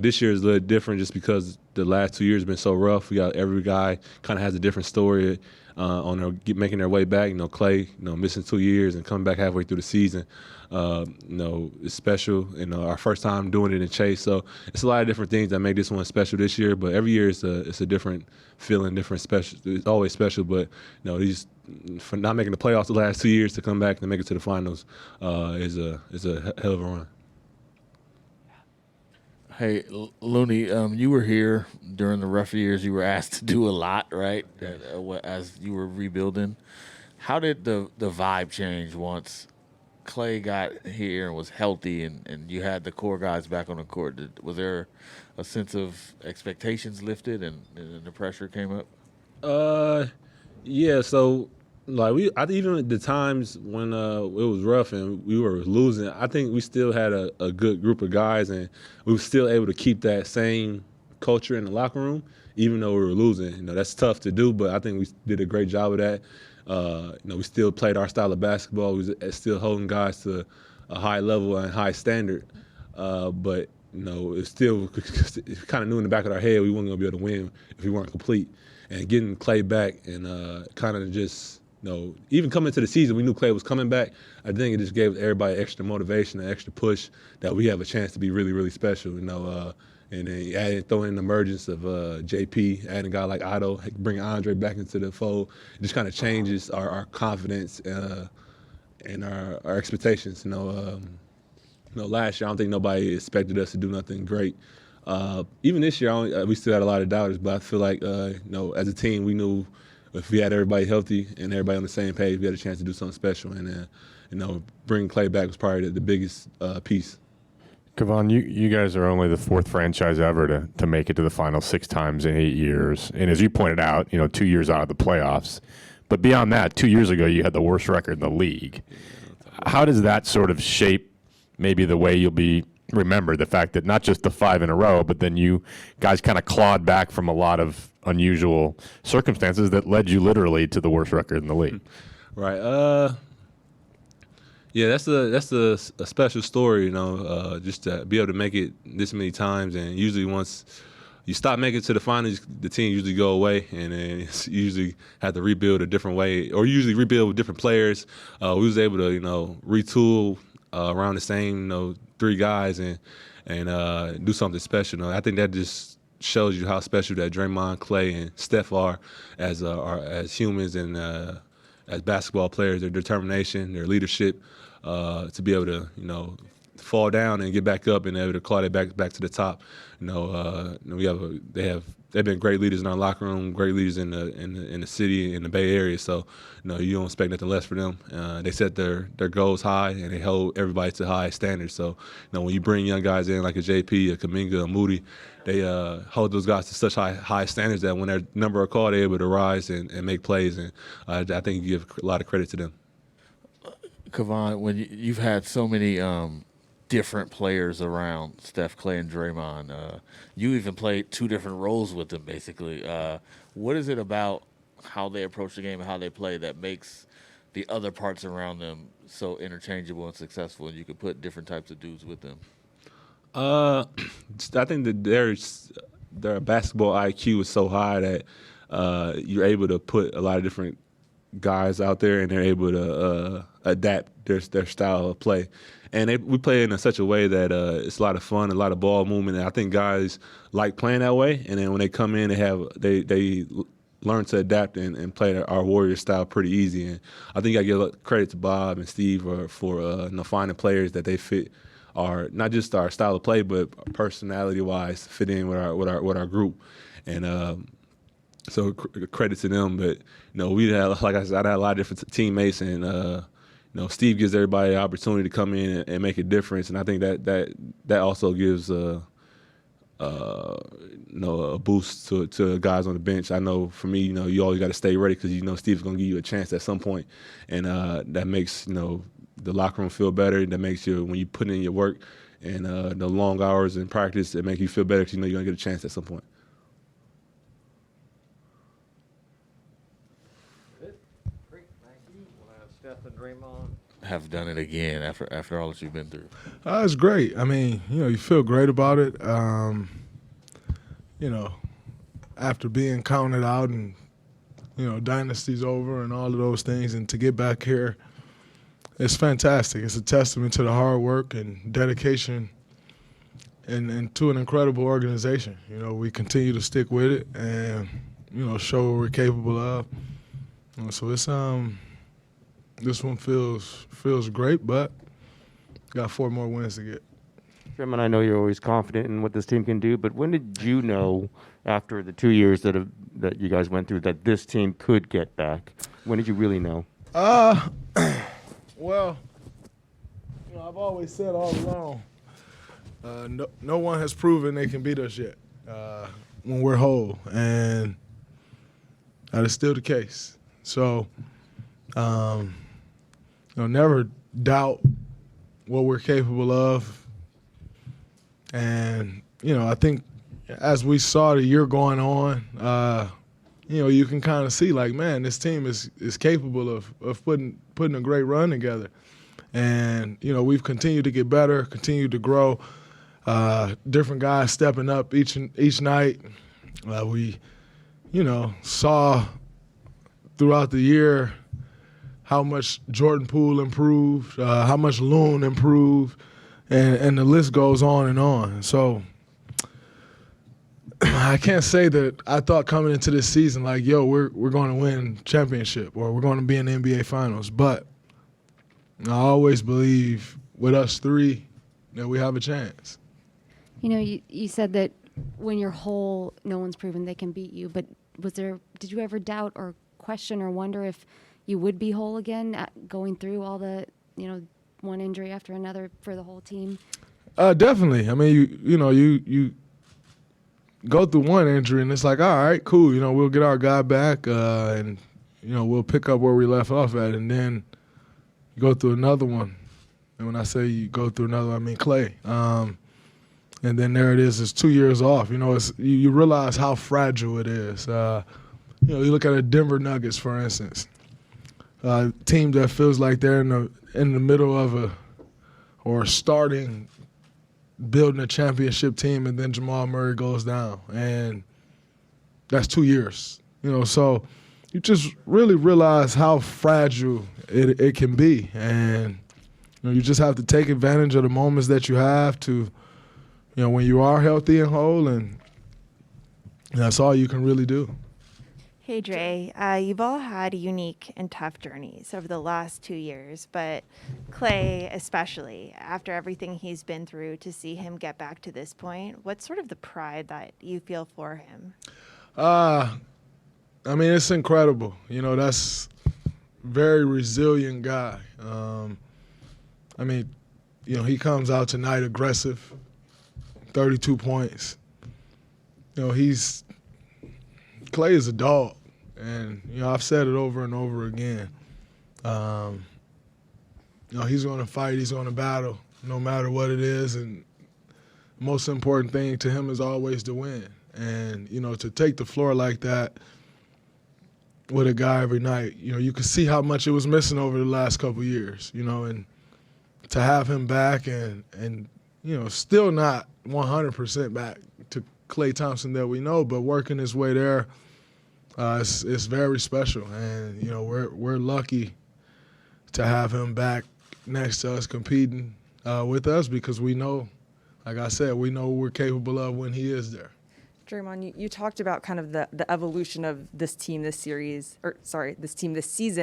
This year is a little different just because the last 2 years have been so rough. We got every guy kind of has a different story on making their way back. Klay, missing 2 years and coming back halfway through the season. It's special. Our first time doing it in Chase, so it's a lot of different things that make this one special this year. But every year it's a different feeling, different special. It's always special. But for not making the playoffs the last 2 years to come back and make it to the finals is a hell of a run. Hey, Looney, you were here during the rough years. You were asked to do a lot, right, as you were rebuilding. How did the vibe change once Klay got here and was healthy and you had the core guys back on the court? Was there a sense of expectations lifted and the pressure came up? Yeah, so even at the times when it was rough and we were losing, I think we still had a good group of guys, and we were still able to keep that same culture in the locker room, even though we were losing. That's tough to do, but I think we did a great job of that. We still played our style of basketball. We was still holding guys to a high level and high standard, but it's still kind of knew in the back of our head we weren't going to be able to win if we weren't complete. And getting Klay back and kind of just even coming into the season, we knew Klay was coming back. I think it just gave everybody extra motivation, an extra push that we have a chance to be really, really special. And then throwing in the emergence of JP, adding a guy like Otto, bringing Andre back into the fold, it just kind of changes our confidence and our expectations. Last year I don't think nobody expected us to do nothing great. Even this year, we still had a lot of doubters, but I feel like as a team, we knew if we had everybody healthy and everybody on the same page, we had a chance to do something special. And bringing Klay back was probably the biggest piece. Kevon, you guys are only the fourth franchise ever to make it to the final 6 times in 8 years. And as you pointed out, 2 years out of the playoffs. But beyond that, 2 years ago, you had the worst record in the league. How does that sort of shape maybe the way you'll be remembered? The fact that not just the 5 in a row, but then you guys kind of clawed back from a lot of unusual circumstances that led you literally to the worst record in the league. Right. Yeah, that's a special story, you know, just to be able to make it this many times. And usually once you stop making it to the finals, the team usually go away, and then it's usually have to rebuild a different way, or usually rebuild with different players. We was able to, you know, retool around the same, you know, 3 guys and do something special. You know, I think that just shows you how special that Draymond, Klay, and Steph are as humans and as basketball players. Their determination, their leadership, to be able to, you know, fall down and get back up and able to claw it back to the top. You know, they've been great leaders in our locker room, great leaders in the city, in the Bay Area. So, you know, you don't expect nothing less from them. They set their goals high, and they hold everybody to high standards. So, you know, when you bring young guys in like a JP, a Kuminga, a Moody, they hold those guys to such high standards that when their number are called, they're able to rise and make plays. And I think you give a lot of credit to them. Kevon, when you've had so many different players around Steph, Klay, and Draymond, you even played 2 different roles with them, basically. What is it about how they approach the game and how they play that makes the other parts around them so interchangeable and successful, and you could put different types of dudes with them? I think that their basketball IQ is so high that you're able to put a lot of different guys out there, and they're able to adapt their style of play. And we play in such a way that it's a lot of fun, a lot of ball movement. And I think guys like playing that way. And then when they come in, they learn to adapt and play our Warrior style pretty easy. And I think I give credit to Bob and Steve for finding players that they fit our, not just our style of play, but personality-wise fit in with our group. And so credit to them. But, you know, we had, like I said, I had a lot of different teammates, and you know, Steve gives everybody an opportunity to come in and make a difference, and I think that also gives you know, a boost to guys on the bench. I know for me, you know, you always got to stay ready because you know Steve's gonna give you a chance at some point, and that makes, you know, the locker room feel better. That makes you, when you put in your work and the long hours in practice, it makes you feel better because you know you're gonna get a chance at some point. Steph and Draymond have done it again after all that you've been through? It's great. I mean, you know, you feel great about it. You know, after being counted out and, you know, dynasty's over and all of those things, and to get back here, it's fantastic. It's a testament to the hard work and dedication and to an incredible organization. You know, we continue to stick with it and, you know, show what we're capable of. You know, so it's this one feels great, but got 4 more wins to get. Draymond, I know you're always confident in what this team can do, but when did you know, after the 2 years that you guys went through, that this team could get back? When did you really know? Well, you know, I've always said all along, no one has proven they can beat us yet when we're whole, and that is still the case. So, you know, never doubt what we're capable of. And, you know, I think as we saw the year going on, you know, you can kind of see, like, man, this team is capable of putting a great run together. And, you know, we've continued to get better, continued to grow. Different guys stepping up each night. We, you know, saw throughout the year how much Jordan Poole improved, how much Looney improved, and the list goes on and on. So I can't say that I thought coming into this season, like, yo, we're going to win championship or we're going to be in the NBA Finals. But I always believe with us 3 that we have a chance. You know, you said that when you're whole, no one's proven they can beat you. But did you ever doubt or question or wonder if you would be whole again, going through all the, you know, one injury after another for the whole team? Definitely. I mean, you know, you go through one injury and it's like, all right, cool. You know, we'll get our guy back, and we'll pick up where we left off at, and then you go through another one. And when I say you go through another one, I mean Klay. And then there it is. It's 2 years off. You realize how fragile it is. You look at the Denver Nuggets, for instance, a team that feels like they're in the middle of building a championship team, and then Jamal Murray goes down, and that's 2 years. So you just really realize how fragile it can be, and you just have to take advantage of the moments that you have to. When you are healthy and whole, and that's all you can really do. Hey, Dre. You've all had unique and tough journeys over the last 2 years, but Klay especially, after everything he's been through, to see him get back to this point, what's sort of the pride that you feel for him? It's incredible. That's a very resilient guy. He comes out tonight aggressive. 32 points. Klay is a dog, and I've said it over and over again. He's going to fight, he's going to battle, no matter what it is, and the most important thing to him is always to win. And to take the floor like that with a guy every night, you can see how much it was missing over the last couple of years. And to have him back and still not 100% back to Klay Thompson that we know, but working his way there, it's very special. And we're lucky to have him back next to us, competing with us, because we know, like I said, we know what we're capable of when he is there. Draymond, you talked about kind of the evolution of this team this season,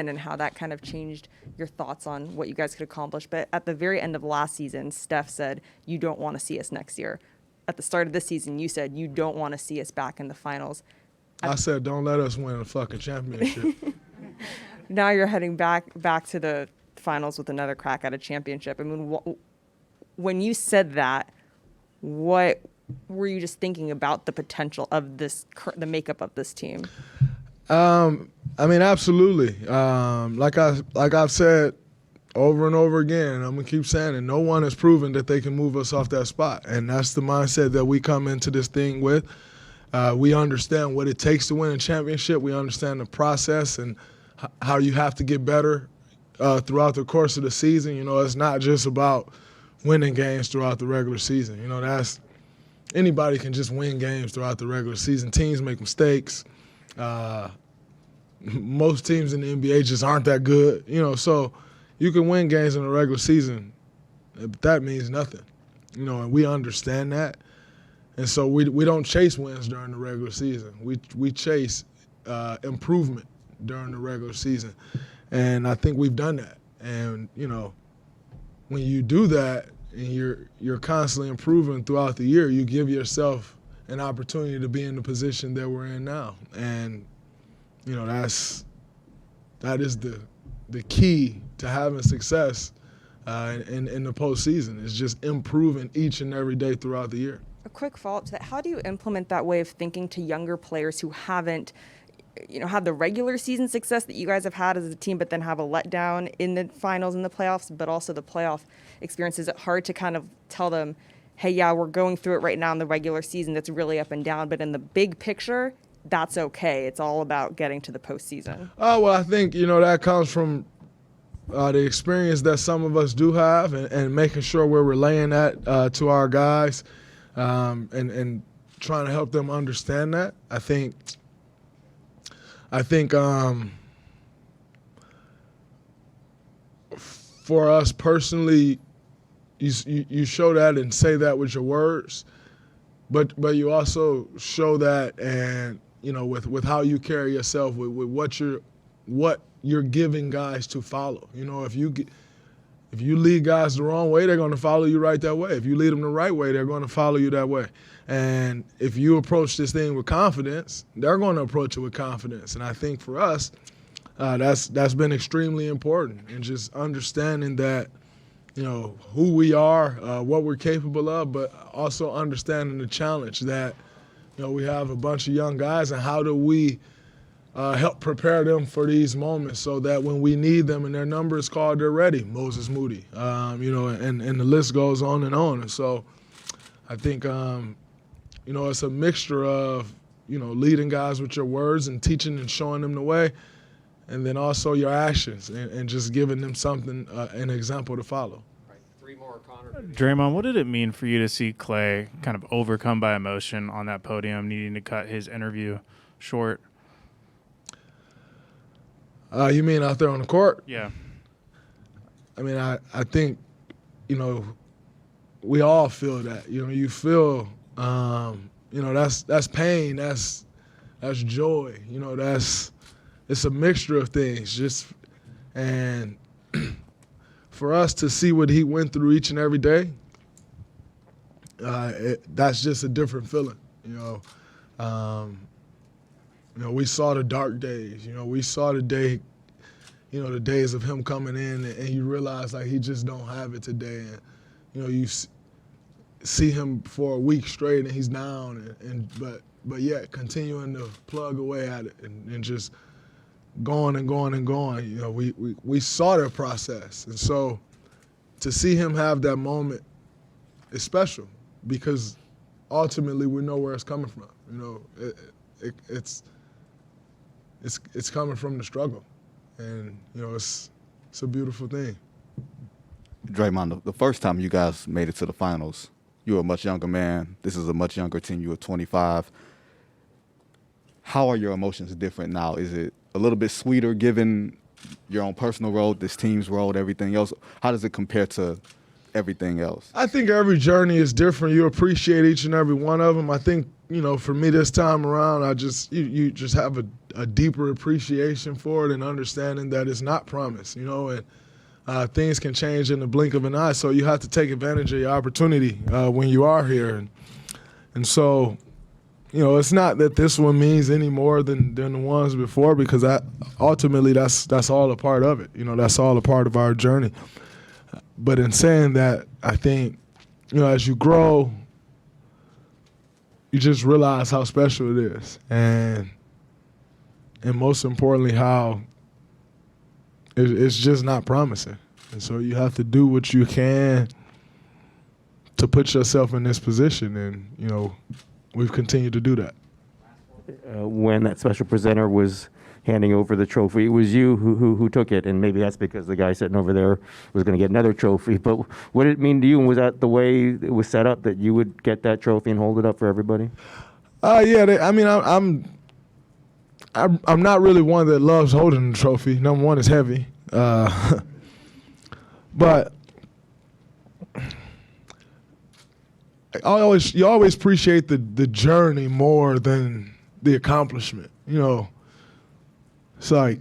and how that kind of changed your thoughts on what you guys could accomplish. But at the very end of last season, Steph said, you don't want to see us next year. At the start of this season, you said you don't want to see us back in the finals. I said, don't let us win a fucking championship. Now you're heading back to the finals with another crack at a championship. When you said that, what were you just thinking about the potential of the makeup of this team? Absolutely. Like I've said over and over again, and I'm gonna keep saying it, no one has proven that they can move us off that spot, and that's the mindset that we come into this thing with. We understand what it takes to win a championship. We understand the process and how you have to get better throughout the course of the season. It's not just about winning games throughout the regular season. Anybody can just win games throughout the regular season. Teams make mistakes. Most teams in the NBA just aren't that good. So you can win games in the regular season, but that means nothing. And we understand that. And so we don't chase wins during the regular season. We chase improvement during the regular season. And I think we've done that. And, when you do that, and you're constantly improving throughout the year, you give yourself an opportunity to be in the position that we're in now. And, that is the key to having success in the postseason, is just improving each and every day throughout the year. A quick follow-up to that, how do you implement that way of thinking to younger players who haven't had the regular season success that you guys have had as a team, but then have a letdown in the finals and the playoffs, but also the playoff experience? Is it hard to kind of tell them, hey, yeah, we're going through it right now in the regular season that's really up and down, but in the big picture, that's okay. It's all about getting to the postseason. Well, I think, that comes from the experience that some of us do have, and making sure we're relaying that to our guys, and trying to help them understand that. I think for us personally, you show that and say that with your words, but you also show that, and with how you carry yourself, with what you're giving guys to follow. If you lead guys the wrong way, they're going to follow you right that way. If you lead them the right way, they're going to follow you that way. And if you approach this thing with confidence, they're going to approach it with confidence. And I think for us, that's been extremely important, and just understanding that, who we are, what we're capable of, but also understanding the challenge that, we have a bunch of young guys, and how do we help prepare them for these moments so that when we need them and their number is called, they're ready. Moses Moody, and the list goes on. And so I think, it's a mixture of, leading guys with your words and teaching and showing them the way, and then also your actions and just giving them something, an example to follow. Draymond, what did it mean for you to see Klay kind of overcome by emotion on that podium, needing to cut his interview short? You mean out there on the court? Yeah. I mean, I think, we all feel that. You feel, that's pain, that's joy. It's a mixture of things. And for us to see what he went through each and every day, that's just a different feeling. We saw the dark days. We saw the the days of him coming in, and you realize like he just don't have it today. And you see him for a week straight, and he's down, but yet continuing to plug away at it and just going and going and going. We saw their process, and so to see him have that moment is special because ultimately we know where it's coming from. It's coming from the struggle, and it's a beautiful thing. Draymond, the first time you guys made it to the finals, you were a much younger man. This is a much younger team. You were 25. How are your emotions different now? Is it a little bit sweeter given your own personal road, this team's road, everything else? How does it compare to everything else? I think every journey is different. You appreciate each and every one of them. I think, for me this time around, you just have a deeper appreciation for it and understanding that it's not promised, and things can change in the blink of an eye. So you have to take advantage of your opportunity when you are here. And so, it's not that this one means any more than the ones before, because ultimately that's all a part of it. That's all a part of our journey. But in saying that, I think, as you grow, you just realize how special it is. And most importantly, how it's just not promising. And so you have to do what you can to put yourself in this position. And, we've continued to do that. When that special presenter was handing over the trophy, it was you who took it, and maybe that's because the guy sitting over there was going to get another trophy. But what did it mean to you, and was that the way it was set up, that you would get that trophy and hold it up for everybody? I'm not really one that loves holding the trophy. Number one, it's heavy. But you always appreciate the journey more than the accomplishment. It's like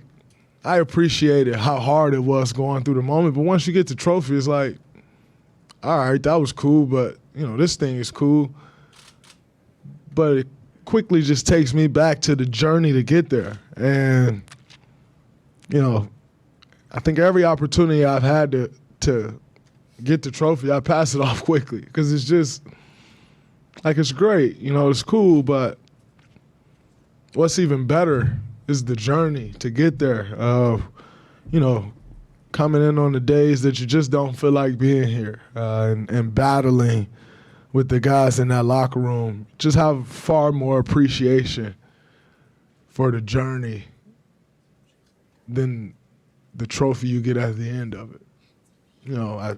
I appreciated how hard it was going through the moment, but once you get the trophy, it's like, all right, that was cool, but this thing is cool. But it quickly just takes me back to the journey to get there. And I think every opportunity I've had to get the trophy, I pass it off quickly because it's just like, it's great, it's cool, but what's even better is the journey to get there. Coming in on the days that you just don't feel like being here, and battling with the guys in that locker room. Just have far more appreciation for the journey than the trophy you get at the end of it. I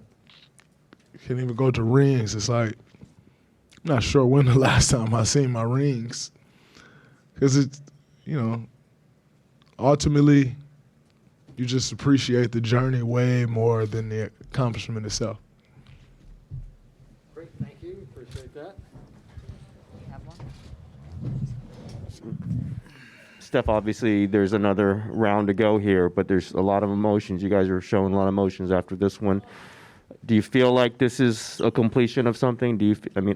can't even go to rings. It's like, I'm not sure when the last time I seen my rings, because it's, ultimately, you just appreciate the journey way more than the accomplishment itself. Great, thank you. Appreciate that. Steph, obviously, there's another round to go here, but there's a lot of emotions. You guys are showing a lot of emotions after this one. Do you feel like this is a completion of something?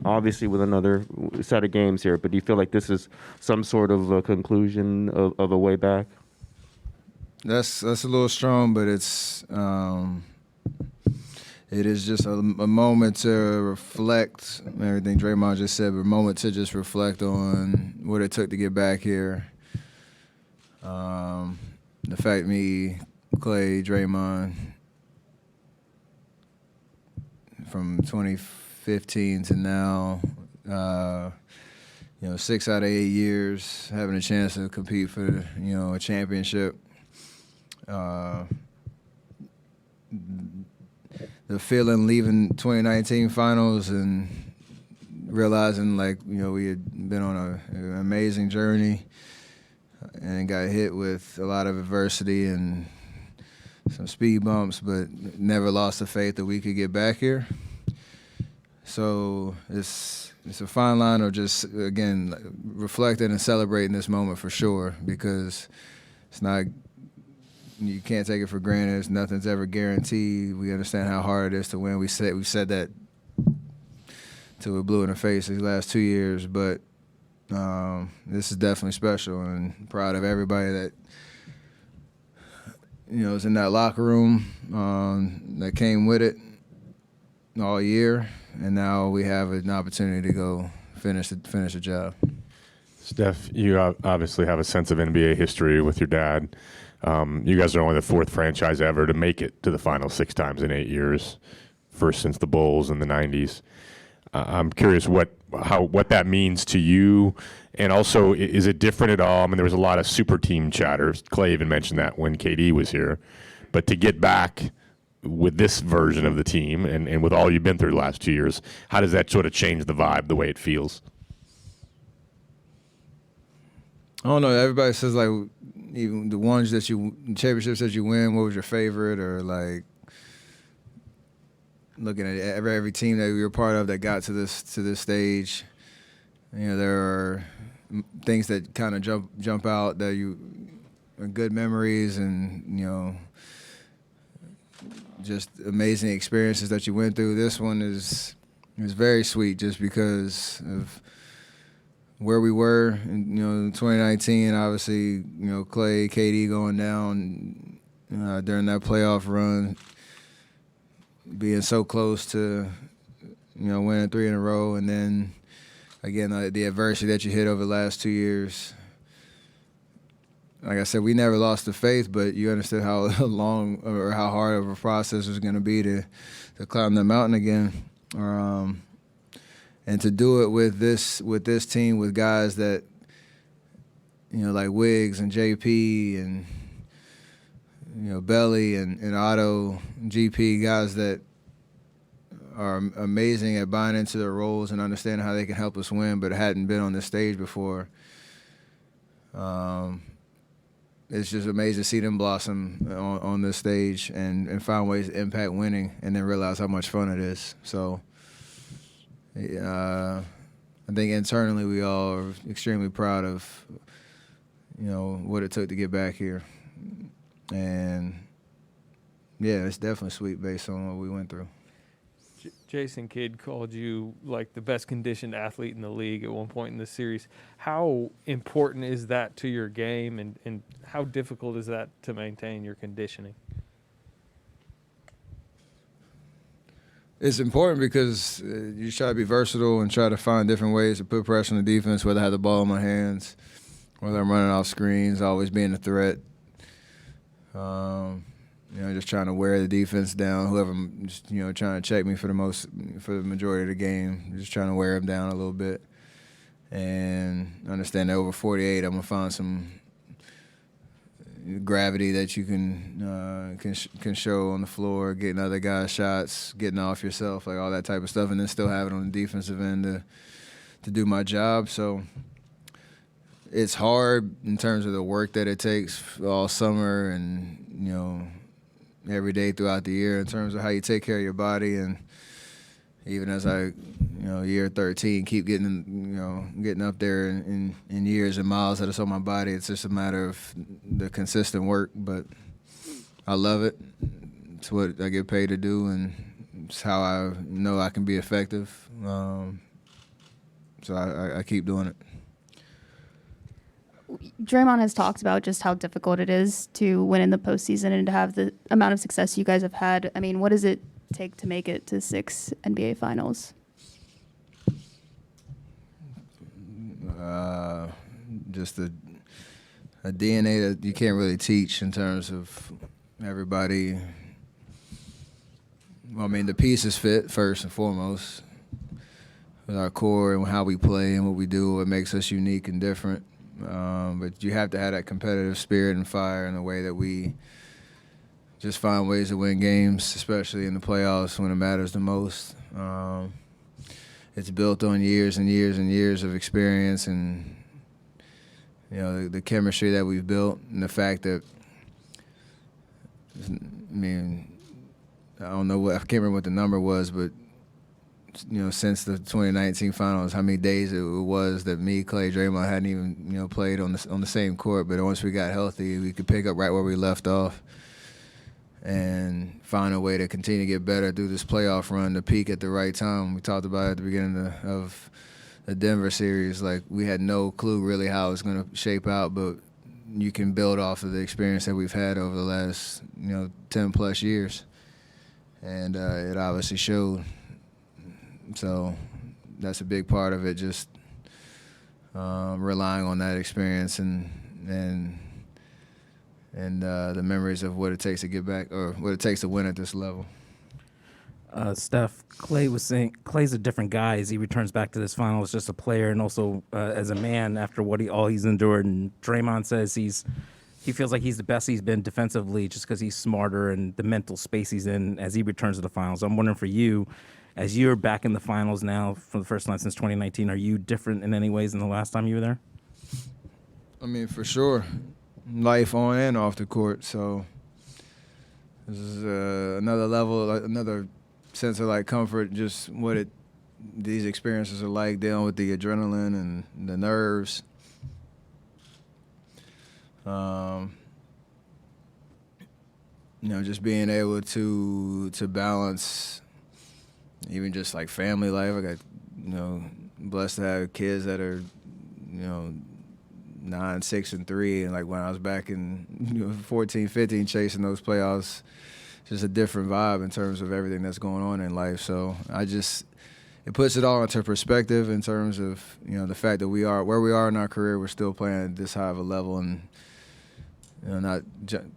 Obviously with another set of games here, but do you feel like this is some sort of a conclusion of a way back? That's a little strong, but it is just a moment to reflect everything Draymond just said, but a moment to just reflect on what it took to get back here. The fact me, Klay, Draymond, from 2015 to now, 6 out of 8 years, having a chance to compete for, a championship. The feeling leaving 2019 finals and realizing we had been on an amazing journey and got hit with a lot of adversity and some speed bumps, but never lost the faith that we could get back here. So it's a fine line of just, again, reflecting and celebrating this moment for sure, because it's not, you can't take it for granted. Nothing's ever guaranteed. We understand how hard it is to win. We've said that till we're blue in the face these last 2 years, but this is definitely special, and proud of everybody that is in that locker room, that came with it all year, and now we have an opportunity to go finish the job. Steph, you obviously have a sense of NBA history with your dad. You guys are only the fourth franchise ever to make it to the finals 6 times in 8 years, first since the Bulls in the 90s. I'm curious what that means to you, and also, is it different at all? I mean, there was a lot of super team chatter. Klay even mentioned that when KD was here. But to get back with this version of the team and with all you've been through the last 2 years, how does that sort of change the vibe, the way it feels? I don't know. Everybody says, even the championships that you win, what was your favorite, or looking at every team that we were part of that got to this stage, there are things that kind of jump out that are good memories, and just amazing experiences that you went through. This one is very sweet just because of where we were in 2019. Obviously, Klay, KD going down during that playoff run, being so close to, winning 3 in a row, and then again the adversity that you hit over the last 2 years. Like I said, we never lost the faith, but you understood how long or how hard of a process it was going to be to climb the mountain again, and to do it with this team, with guys that like Wiggs and JP and Belly and Otto, and GP, guys that are amazing at buying into their roles and understanding how they can help us win, but hadn't been on this stage before. It's just amazing to see them blossom on this stage and find ways to impact winning, and then realize how much fun it is. So I think internally we all are extremely proud of what it took to get back here. And yeah, it's definitely sweet based on what we went through. Jason Kidd called you the best conditioned athlete in the league at one point in the series. How important is that to your game, and how difficult is that to maintain your conditioning? It's important because you try to be versatile and try to find different ways to put pressure on the defense, whether I have the ball in my hands, whether I'm running off screens, always being a threat. Just trying to wear the defense down. Whoever, just trying to check me for the majority of the game, just trying to wear them down a little bit, and understand that over 48, I'm gonna find some gravity that you can show on the floor, getting other guys' shots, getting off yourself, all that type of stuff, and then still have it on the defensive end to do my job. So it's hard in terms of the work that it takes all summer and every day throughout the year in terms of how you take care of your body. And even as I, year 13, keep getting up there in years and miles that it's on my body, it's just a matter of the consistent work. But I love it. It's what I get paid to do, and it's how I know I can be effective. So I keep doing it. Draymond has talked about just how difficult it is to win in the postseason and to have the amount of success you guys have had. I mean, what does it take to make it to 6 NBA finals? Just a DNA that you can't really teach in terms of everybody. Well, I mean, the pieces fit first and foremost with our core and how we play and what we do, what makes us unique and different. But you have to have that competitive spirit and fire in a way that we just find ways to win games, especially in the playoffs when it matters the most. It's built on years and years and years of experience and, you know, the chemistry that we've built and the fact that, I mean, I don't know I can't remember what the number was, but, you know, since the 2019 finals, how many days it was that me, Klay, Draymond hadn't even, you know, played on the same court. But once we got healthy, we could pick up right where we left off and find a way to continue to get better through this playoff run, to peak at the right time. We talked about it at the beginning of the Denver series. Like, we had no clue really how it was going to shape out, but you can build off of the experience that we've had over the last, you know, 10-plus years. And it obviously showed. So that's a big part of it, just relying on that experience and the memories of what it takes to get back, or what it takes to win at this level. Steph, Klay was saying Klay's a different guy as he returns back to this final as just a player and also as a man after all he's endured. And Draymond says he feels like he's the best he's been defensively just because he's smarter and the mental space he's in as he returns to the finals. I'm wondering for you, as you're back in the finals now for the first time since 2019, are you different in any ways than the last time you were there? I mean, for sure. Life on and off the court. So this is another level, another sense of like comfort, just what these experiences are like, dealing with the adrenaline and the nerves. You know, just being able to balance even just like family life. I got, you know, blessed to have kids that are, you know, 9, 6, and 3. And like when I was back in, you know, 14, 15, chasing those playoffs, just a different vibe in terms of everything that's going on in life. So it puts it all into perspective in terms of, you know, the fact that where we are in our career, we're still playing at this high of a level and, you know, not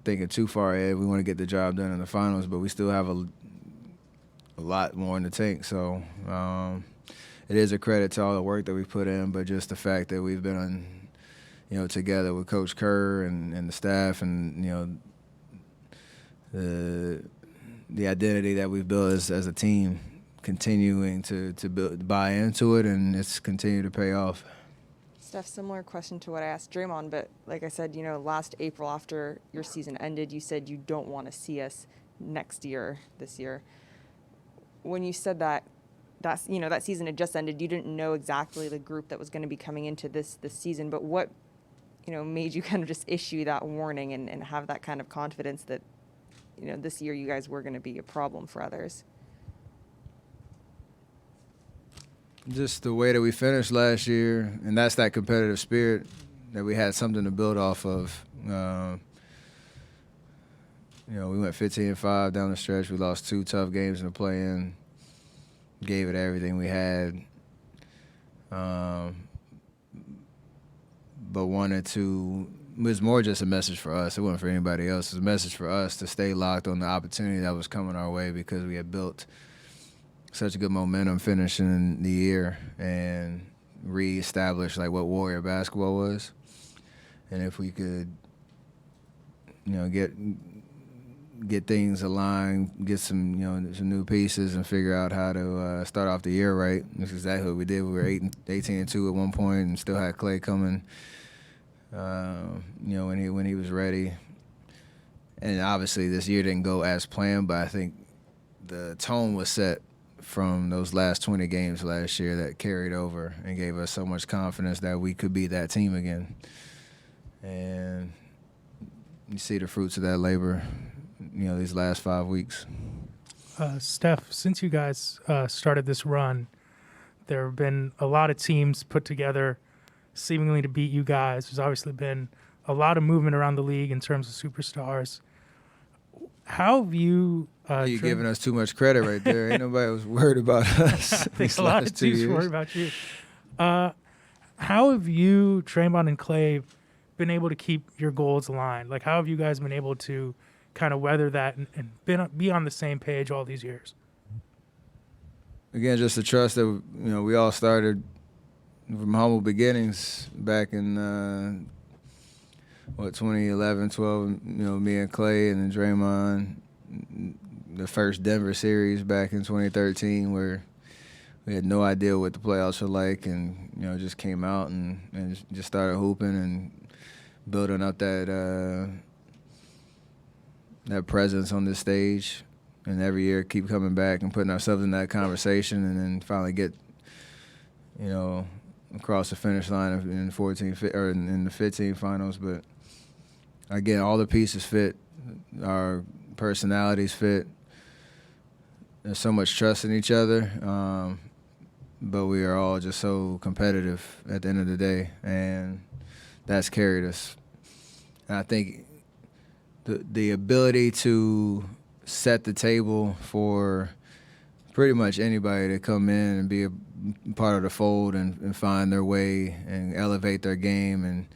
thinking too far ahead. We want to get the job done in the finals, but we still have a lot more in the tank. So it is a credit to all the work that we've put in, but just the fact that we've been you know, together with Coach Kerr and the staff and, you know, the identity that we've built as a team, continuing to buy into it, and it's continued to pay off. Steph, similar question to what I asked Draymond, but like I said, you know, last April after your season ended, you said you don't want to see us this year. When you said that season had just ended, you didn't know exactly the group that was going to be coming into this season, but what, you know, made you kind of just issue that warning and have that kind of confidence that, you know, this year you guys were going to be a problem for others? Just the way that we finished last year, and that's that competitive spirit that we had something to build off of. You know, we went 15-5 down the stretch. We lost 2 tough games in the play-in. Gave it everything we had. But it was more just a message for us. It wasn't for anybody else. It was a message for us to stay locked on the opportunity that was coming our way because we had built such a good momentum finishing the year and reestablish like what Warrior basketball was. And if we could, you know, get things aligned, get some new pieces, and figure out how to start off the year right. That's exactly what we did. We were 18-2 at one point, and still had Klay coming. You know, when he was ready. And obviously, this year didn't go as planned, but I think the tone was set from those last 20 games last year that carried over and gave us so much confidence that we could be that team again. And you see the fruits of that labor, you know, these last 5 weeks. Steph, since you guys started this run, there have been a lot of teams put together seemingly to beat you guys. There's obviously been a lot of movement around the league in terms of superstars. How have you... You're giving us too much credit right there. Ain't nobody was worried about us. I think a lot of teams worried about you. How have you, Draymond and Klay, been able to keep your goals aligned? Like, how have you guys been able to kind of weather that and be on the same page all these years? Again, just the trust that we all started from humble beginnings back in 2011, 12. Me and Klay and then Draymond. The first Denver series back in 2013, where we had no idea what the playoffs were like, and just came out and just started hooping and building up that presence on this stage. And every year keep coming back and putting ourselves in that conversation, and then finally get across the finish line in the 15 finals. But again, all the pieces fit, our personalities fit. There's so much trust in each other, but we are all just so competitive at the end of the day, and that's carried us. And I think the ability to set the table for pretty much anybody to come in and be a part of the fold and find their way and elevate their game and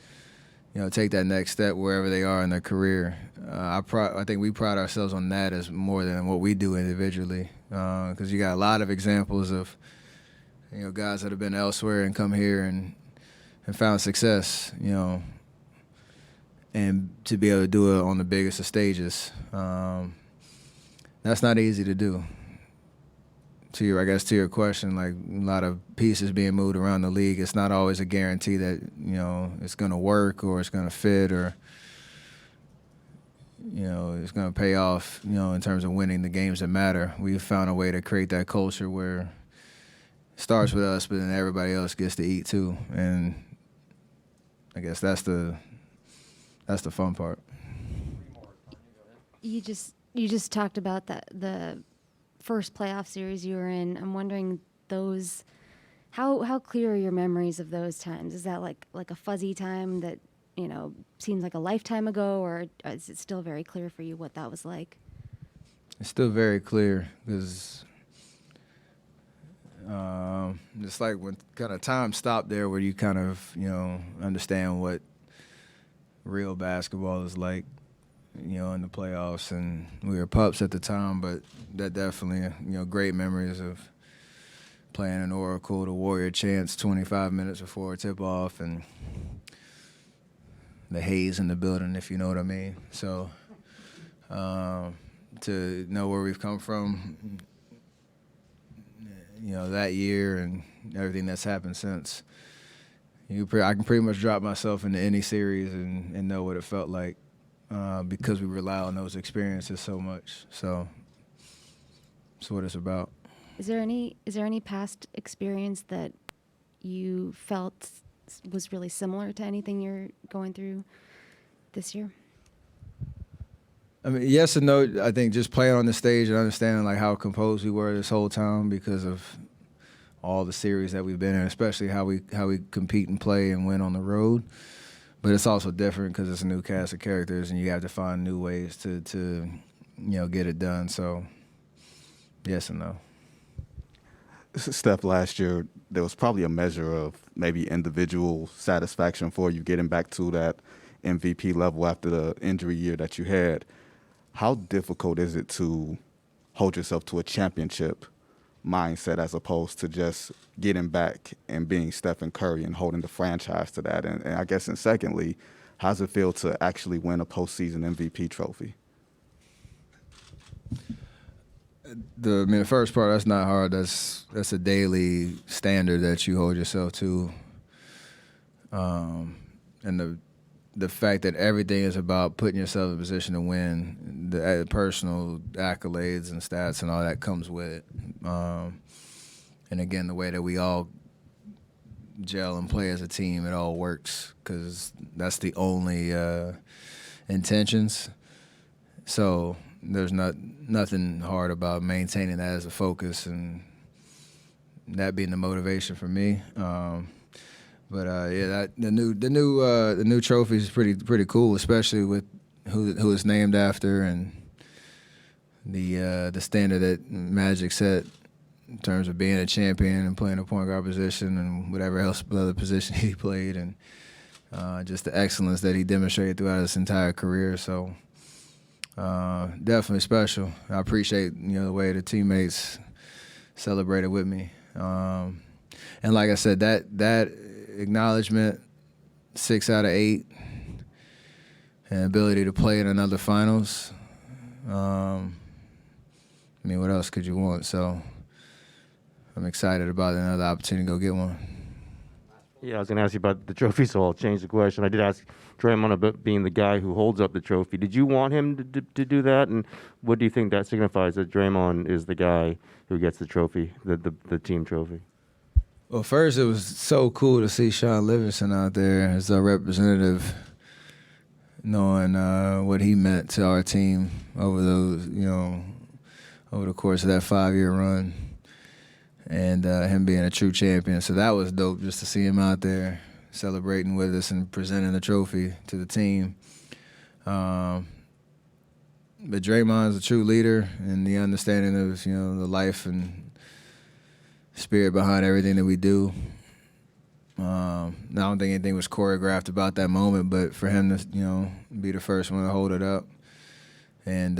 take that next step wherever they are in their career. I think we pride ourselves on that as more than what we do individually, because you got a lot of examples of guys that have been elsewhere and come here and found success, and to be able to do it on the biggest of stages. That's not easy to do. To your question, like a lot of pieces being moved around the league, it's not always a guarantee that it's going to work or it's going to fit or it's going to pay off. In terms of winning the games that matter, we've found a way to create that culture where it starts with us, but then everybody else gets to eat too, and I guess that's the fun part. You just talked about the first playoff series you were in. I'm wondering how clear are your memories of those times? Is that like a fuzzy time that seems like a lifetime ago, or is it still very clear for you what that was like? It's still very clear because it's like when kind of time stopped there, where you kind of understand what real basketball is like. In the playoffs, and we were pups at the time, but that definitely, great memories of playing in Oracle, the Warrior chants 25 minutes before tip-off, and the haze in the building, if you know what I mean. So to know where we've come from, that year and everything that's happened since, I can pretty much drop myself into any series and know what it felt like. Because we rely on those experiences so much. So that's what it's about. Is there any past experience that you felt was really similar to anything you're going through this year? I mean, yes and no. I think just playing on the stage and understanding like how composed we were this whole time because of all the series that we've been in, especially how we compete and play and win on the road. But it's also different because it's a new cast of characters, and you have to find new ways to get it done. So, yes and no. Steph, last year, there was probably a measure of maybe individual satisfaction for you getting back to that MVP level after the injury year that you had. How difficult is it to hold yourself to a championship mindset as opposed to just getting back and being Stephen Curry and holding the franchise to that? And I guess, and secondly, how does it feel to actually win a postseason MVP trophy? The first part, that's not hard. That's a daily standard that you hold yourself to. And the fact that everything is about putting yourself in a position to win, the personal accolades and stats and all that comes with it. And again, the way that we all gel and play as a team, it all works because that's the only intentions. So there's nothing hard about maintaining that as a focus and that being the motivation for me. The new trophy is pretty cool, especially with who it's named after and the standard that Magic set in terms of being a champion and playing a point guard position and whatever else other position he played. And just the excellence that he demonstrated throughout his entire career. So definitely special. I appreciate the way the teammates celebrated with me. And like I said, that acknowledgement, 6 out of 8, and ability to play in another finals. I mean, what else could you want? So I'm excited about another opportunity to go get one. Yeah, I was going to ask you about the trophy, so I'll change the question. I did ask Draymond about being the guy who holds up the trophy. Did you want him to do that? And what do you think that signifies, that Draymond is the guy who gets the trophy, the team trophy? Well, first, it was so cool to see Sean Livingston out there as a representative, knowing what he meant to our team over over the course of that 5-year run, and him being a true champion. So that was dope, just to see him out there celebrating with us and presenting the trophy to the team. But Draymond's a true leader, and the understanding of the life and spirit behind everything that we do. I don't think anything was choreographed about that moment, but for him to be the first one to hold it up and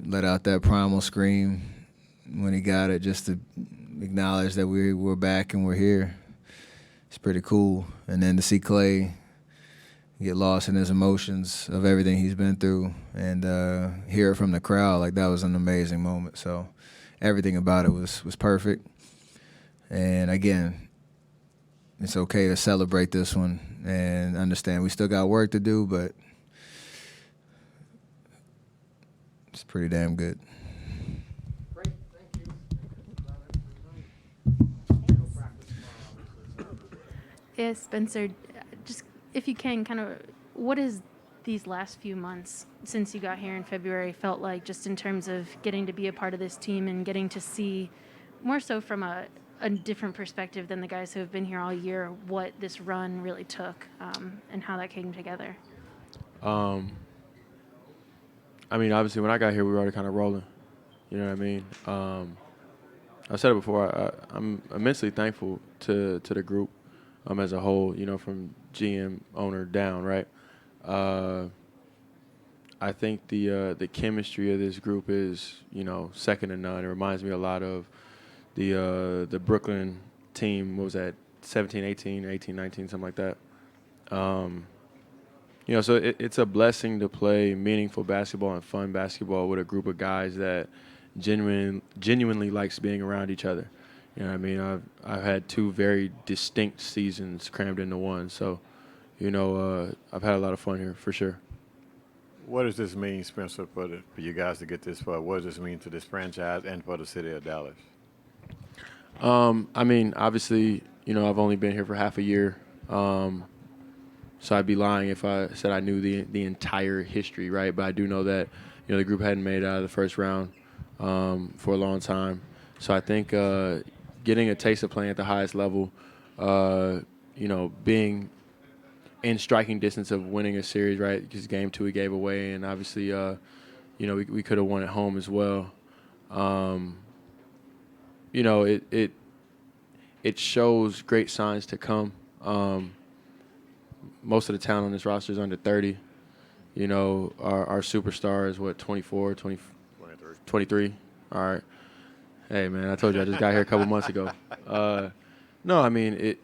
let out that primal scream when he got it, just to acknowledge that we're back and we're here, it's pretty cool. And then to see Klay get lost in his emotions of everything he's been through and hear it from the crowd, like, that was an amazing moment. So everything about it was perfect. And again, it's okay to celebrate this one and understand we still got work to do, but it's pretty damn good. Yeah, Spencer, just if you can, kind of, what is these last few months since you got here in February felt like, just in terms of getting to be a part of this team and getting to see more so from a different perspective than the guys who have been here all year, what this run really took and how that came together? I mean, obviously, when I got here, we were already kind of rolling. You know what I mean? I said it before. I'm immensely thankful to the group as a whole. From GM, owner down, right? I think the chemistry of this group is second to none. It reminds me a lot of the Brooklyn team. What was that? 17, 18, 18, 19, something like that. So it's a blessing to play meaningful basketball and fun basketball with a group of guys that genuinely likes being around each other. You know what I mean? I've had 2 very distinct seasons crammed into one. So, I've had a lot of fun here for sure. What does this mean, Spencer, for you guys to get this far? What does this mean to this franchise and for the city of Dallas? I mean, obviously, I've only been here for half a year. So I'd be lying if I said I knew the entire history, right? But I do know that, the group hadn't made it out of the first round for a long time. So I think getting a taste of playing at the highest level, being in striking distance of winning a series, right? Because game 2 we gave away, and obviously, we could have won at home as well. It shows great signs to come. Most of the talent on this roster is under 30. Our superstar is, 24, 23. All right. Hey, man, I told you I just got here a couple months ago. No, I mean,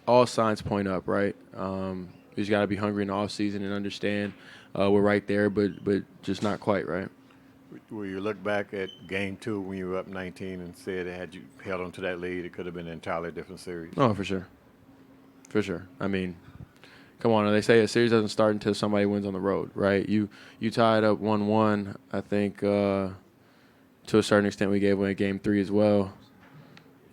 all signs point up, right? You just got to be hungry in the offseason and understand we're right there, but just not quite, right? Will you look back at game 2 when you were up 19 and said, had you held on to that lead, it could have been an entirely different series? Oh, for sure. For sure. I mean, come on. They say a series doesn't start until somebody wins on the road, right? You tied up 1-1. I think to a certain extent we gave away game 3 as well.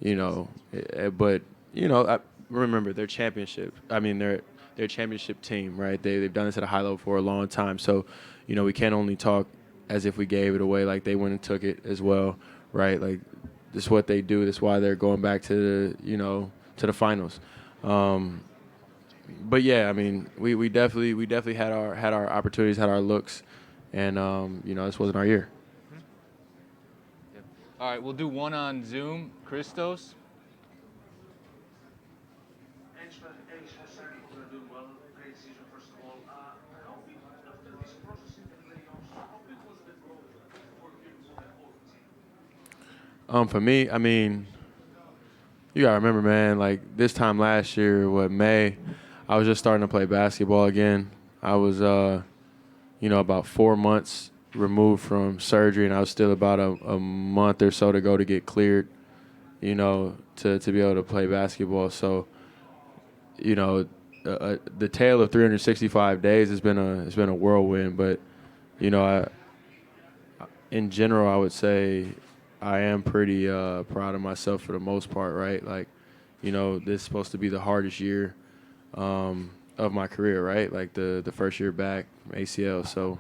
But I remember their championship. I mean, they're a championship team, right? They've done this at a high level for a long time. So, we can't only talk as if we gave it away, like they went and took it as well, right? Like, this is what they do. That's why they're going back to the finals. But yeah, I mean, we definitely had our opportunities, had our looks, and this wasn't our year. All right, we'll do one on Zoom. Christos. For me, I mean, you gotta remember, man. Like this time last year, May, I was just starting to play basketball again. I was, about 4 months removed from surgery, and I was still about a month or so to go to get cleared, to be able to play basketball. So, the tale of 365 days has been a whirlwind. But, in general, I would say I am pretty proud of myself for the most part, right? Like, this is supposed to be the hardest year of my career, right? Like the first year back from ACL. So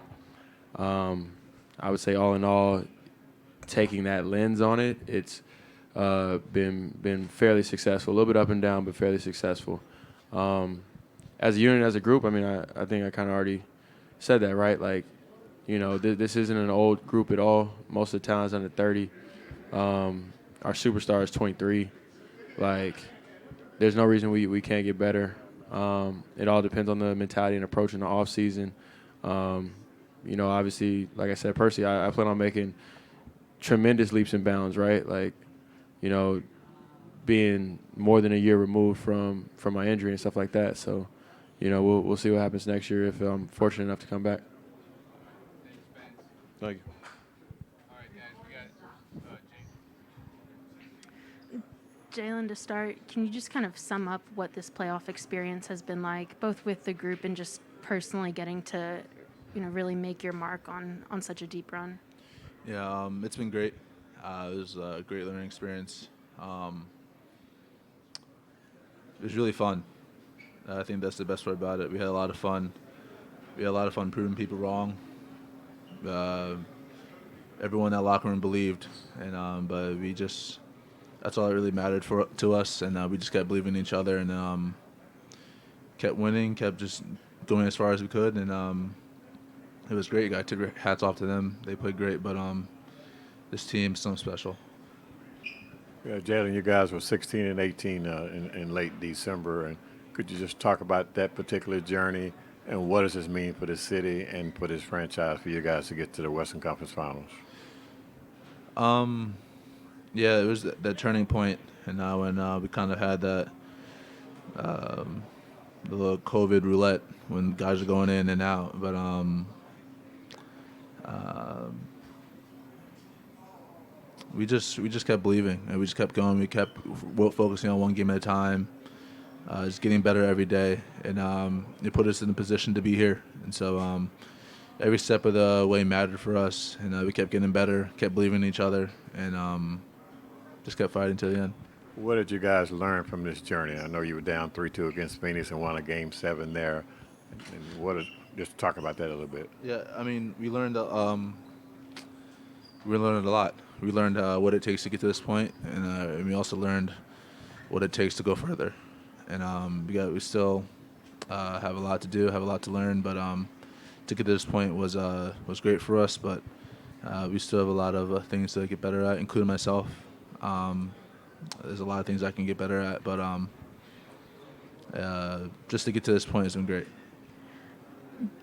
I would say all in all, taking that lens on it, it's been fairly successful. A little bit up and down, but fairly successful. As a unit, as a group, I mean, I think I kind of already said that, right? Like, this isn't an old group at all. Most of the talent's under 30. Our superstar is 23. Like, there's no reason we can't get better. It all depends on the mentality and approach in the off season. Obviously, like I said, personally, I plan on making tremendous leaps and bounds, right? Like, being more than a year removed from my injury and stuff like that. So, we'll see what happens next year if I'm fortunate enough to come back. Thank you. Jalen, to start, can you just kind of sum up what this playoff experience has been like, both with the group and just personally getting to, really make your mark on such a deep run? Yeah, it's been great. It was a great learning experience. It was really fun. I think that's the best part about it. We had a lot of fun. We had a lot of fun proving people wrong. Everyone in that locker room believed, and but we just. That's all that really mattered to us, and we just kept believing in each other and kept winning, kept just going as far as we could, and it was great. I took hats off to them. They played great, but this team's something special. Yeah, Jalen, you guys were 16 and 18 in late December, and could you just talk about that particular journey and what does this mean for the city and for this franchise for you guys to get to the Western Conference Finals? Yeah, it was that turning point, and when we kind of had that the little COVID roulette when guys are going in and out, but we just kept believing, and we just kept going. We kept focusing on one game at a time, just getting better every day, and it put us in a position to be here. And so every step of the way mattered for us, and we kept getting better, kept believing in each other, and just kept fighting to the end. What did you guys learn from this journey? I know you were down 3-2 against Phoenix and won a Game 7 there. And just talk about that a little bit. Yeah, I mean, we learned a lot. We learned what it takes to get to this point, and we also learned what it takes to go further. And we still have a lot to do, have a lot to learn, but to get to this point was great for us. But we still have a lot of things to get better at, including myself. There's a lot of things I can get better at, but just to get to this point has been great.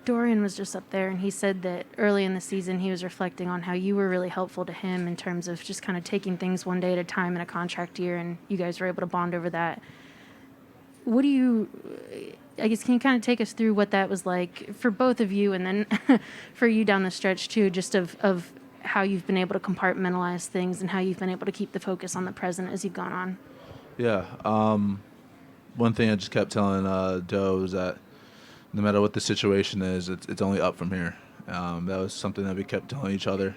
Dorian was just up there, and he said that early in the season he was reflecting on how you were really helpful to him in terms of just kind of taking things one day at a time in a contract year, and you guys were able to bond over that. Can you kind of take us through what that was like for both of you, and then for you down the stretch too, just of how you've been able to compartmentalize things and how you've been able to keep the focus on the present as you've gone on? Yeah. One thing I just kept telling Doe is that no matter what the situation is, it's only up from here. That was something that we kept telling each other.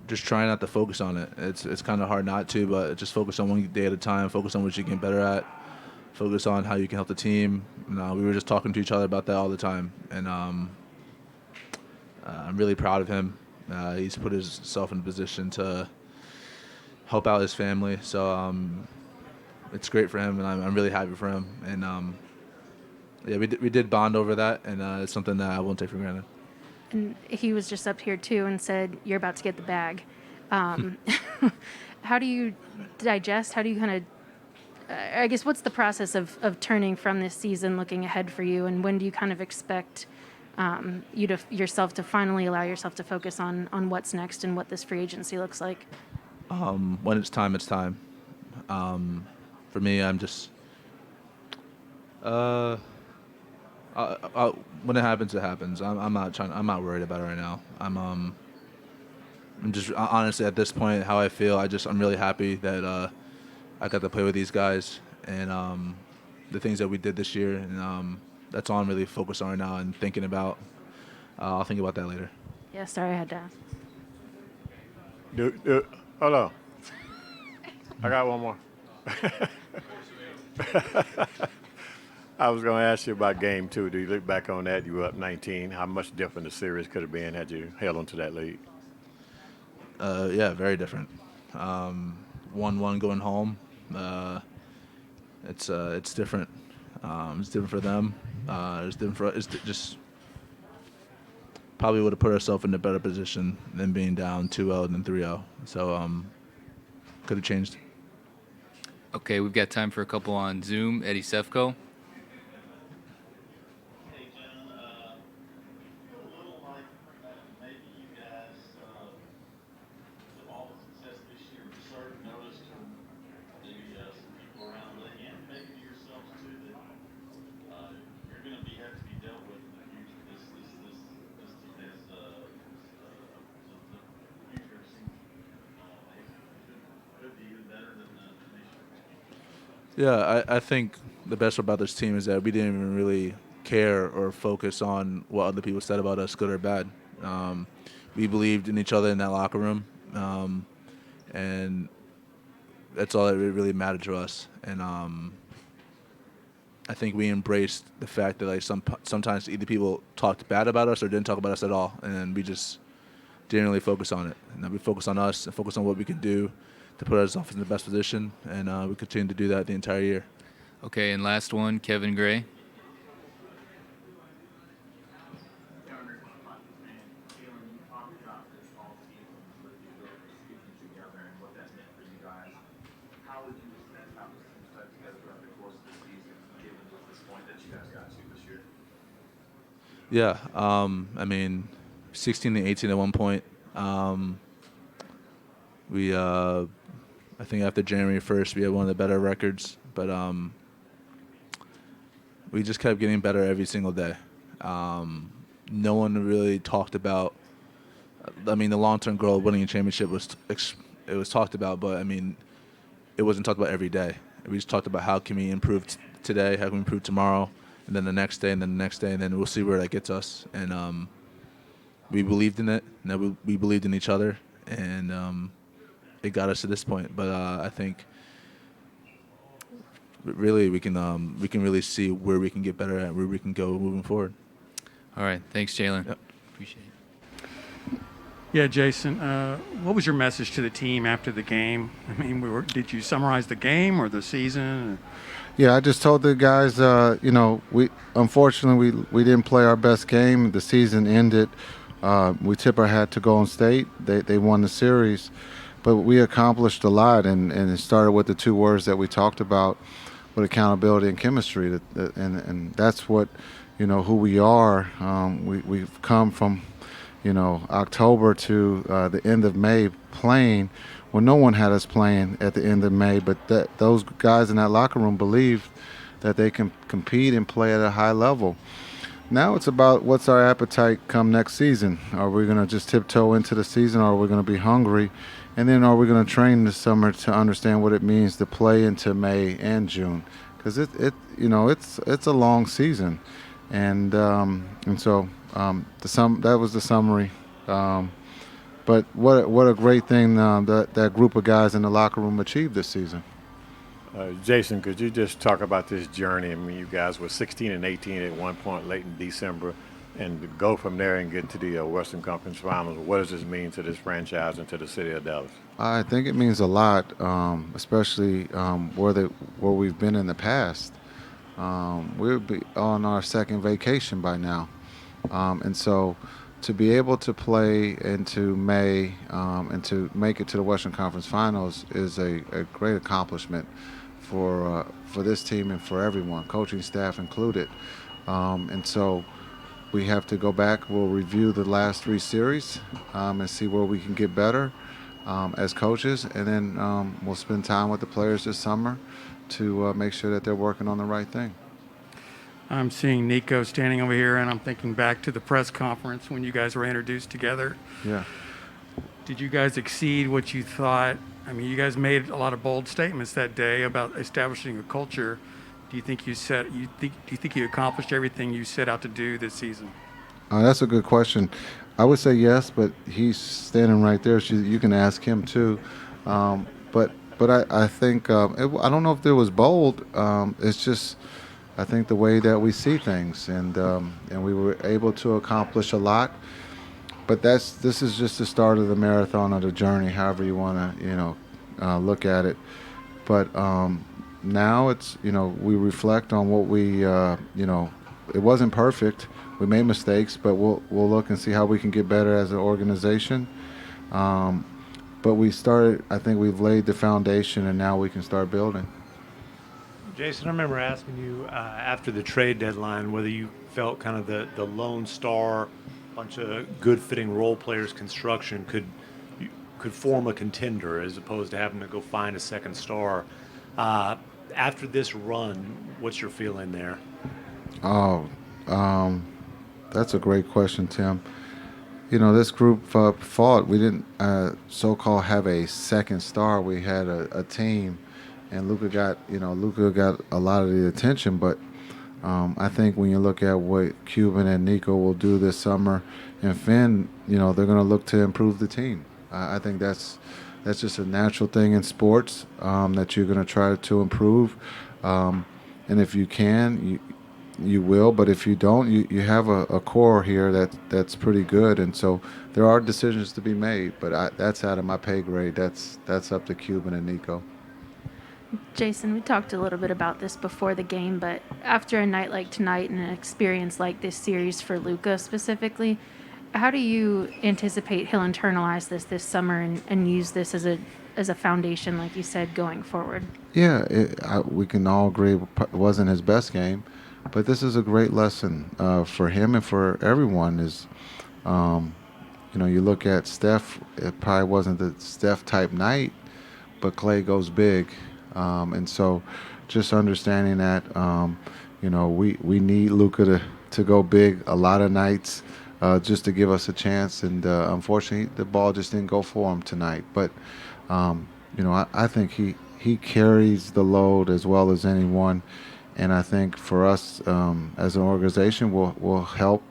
Just try not to focus on it. It's kind of hard not to, but just focus on one day at a time, focus on what you can get better at, focus on how you can help the team. We were just talking to each other about that all the time, and I'm really proud of him. He's put himself in a position to help out his family, so it's great for him, and I'm really happy for him. And yeah, we did bond over that, and it's something that I won't take for granted. And he was just up here too and said, "You're about to get the bag." How do you digest? How do you kind of? I guess what's the process of turning from this season, looking ahead for you, and when do you kind of expect yourself to finally allow yourself to focus on what's next and what this free agency looks like? When it's time, it's time. For me, I'm just when it happens, it happens. I'm not worried about it right now. I'm just honestly at this point, how I feel. I'm really happy that I got to play with these guys and the things that we did this year, and that's all I'm really focused on right now and thinking about. I'll think about that later. Yeah, sorry I had to ask. Hold on. I got one more. I was going to ask you about game 2. Do you look back on that? You were up 19. How much different the series could have been had you held onto that lead? Yeah, very different. 1-1 going home. It's different. It's different for them. It's different for us. It's just probably would have put ourselves in a better position than being down 2-0 than 3-0. So could have changed. Okay, we've got time for a couple on Zoom. Eddie Sefko. Yeah, I think the best about this team is that we didn't even really care or focus on what other people said about us, good or bad. We believed in each other in that locker room, and that's all that really mattered to us. And I think we embraced the fact that sometimes either people talked bad about us or didn't talk about us at all, and we just didn't really focus on it. And then we focused on us and focused on what we could do to put ourselves in the best position, and we continue to do that the entire year. Okay, and last one, Kevin Gray. Yeah, I mean, 16 and 18 at one point. I think after January 1st, we had one of the better records, but we just kept getting better every single day. No one really talked about. I mean, the long-term goal of winning a championship was talked about, but I mean, it wasn't talked about every day. We just talked about how can we improve today, how can we improve tomorrow, and then the next day, and then the next day, and then we'll see where that gets us. And we believed in it, and we believed in each other, and it got us to this point. But I think really we can really see where we can get better at, where we can go moving forward. All right, thanks, Jalen. Yep. Appreciate it. Yeah, Jason, what was your message to the team after the game? I mean, did you summarize the game or the season? Yeah, I just told the guys, we unfortunately we didn't play our best game. The season ended. We tip our hat to Golden State. They won the series, but we accomplished a lot, and it started with the two words that we talked about, with accountability and chemistry. And that's what, who we are. We've come from, October to the end of May playing when no one had us playing at the end of May, but those guys in that locker room believed that they can compete and play at a high level. Now it's about what's our appetite come next season. Are we going to just tiptoe into the season, or are we going to be hungry? And then are we going to train this summer to understand what it means to play into May and June? Because it's a long season, and so that was the summary. But what a great thing that group of guys in the locker room achieved this season. Jason, could you just talk about this journey? I mean, you guys were 16 and 18 at one point late in December, and to go from there and get to the Western Conference Finals. What does this mean to this franchise and to the city of Dallas? I think it means a lot, especially where we've been in the past. We'll be on our second vacation by now, and so to be able to play into May and to make it to the Western Conference Finals is a great accomplishment for this team and for everyone, coaching staff included. And so we have to go back. We'll review the last 3 series and see where we can get better as coaches, and then we'll spend time with the players this summer to make sure that they're working on the right thing. I'm seeing Nico standing over here, and I'm thinking back to the press conference when you guys were introduced together. Yeah. Did you guys exceed what you thought? I mean, you guys made a lot of bold statements that day about establishing a culture. Do you think you accomplished everything you set out to do this season? That's a good question. I would say yes, but he's standing right there. So you can ask him too. But I think I don't know if there was bold. It's just I think the way that we see things, and we were able to accomplish a lot. But this is just the start of the marathon or the journey, however you want to look at it. But now it's we reflect on what we it wasn't perfect. We made mistakes, but we'll look and see how we can get better as an organization. But we started. I think we've laid the foundation, and now we can start building. Jason, I remember asking you after the trade deadline whether you felt kind of the lone star, bunch of good-fitting role players construction could form a contender as opposed to having to go find a second star. After this run, what's your feeling there? That's a great question, Tim. This group fought. We didn't so-called have a second star. We had a team, and Luka got a lot of the attention. But I think when you look at what Cuban and Nico will do this summer, and Finn, they're going to look to improve the team. I think that's just a natural thing in sports that you're going to try to improve. And if you can, you will. But if you don't, you have a core here that's pretty good. And so there are decisions to be made. But that's out of my pay grade. That's up to Cuban and Nico. Jason, we talked a little bit about this before the game, but after a night like tonight and an experience like this series for Luka specifically, how do you anticipate he'll internalize this summer and use this as a foundation, like you said, going forward? Yeah, we can all agree it wasn't his best game, but this is a great lesson for him and for everyone. You look at Steph, it probably wasn't the Steph type night, but Klay goes big. And so just understanding that, we need Luka to go big a lot of nights just to give us a chance. And unfortunately, the ball just didn't go for him tonight. But, I think he carries the load as well as anyone. And I think for us as an organization, we'll help,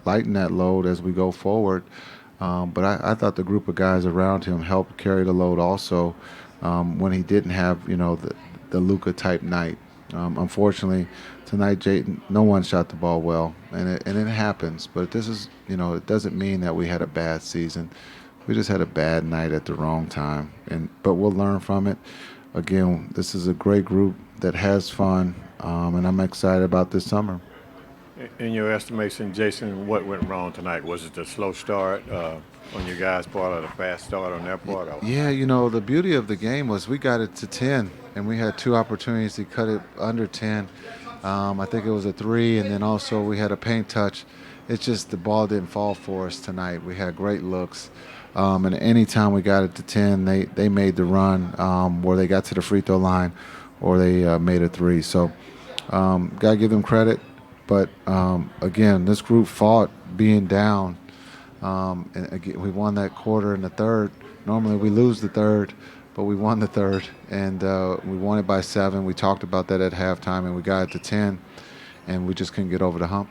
lighten that load as we go forward. But I thought the group of guys around him helped carry the load also. When he didn't have, the Luka type night. Unfortunately, tonight, no one shot the ball well, and it happens. But this is, it doesn't mean that we had a bad season. We just had a bad night at the wrong time, but we'll learn from it. Again, this is a great group that has fun, and I'm excited about this summer. In your estimation, Jason, what went wrong tonight? Was it the slow start on your guys' part or the fast start on their part? Yeah, the beauty of the game was we got it to 10, and we had 2 opportunities to cut it under 10. I think it was a 3, and then also we had a paint touch. It's just the ball didn't fall for us tonight. We had great looks. And any time we got it to 10, they made the run where they got to the free throw line or they made a 3. So got to give them credit. But, again, this group fought being down. And, again, we won that quarter in the third. Normally we lose the third, but we won the third. And we won it by 7. We talked about that at halftime, and we got it to 10. And we just couldn't get over the hump.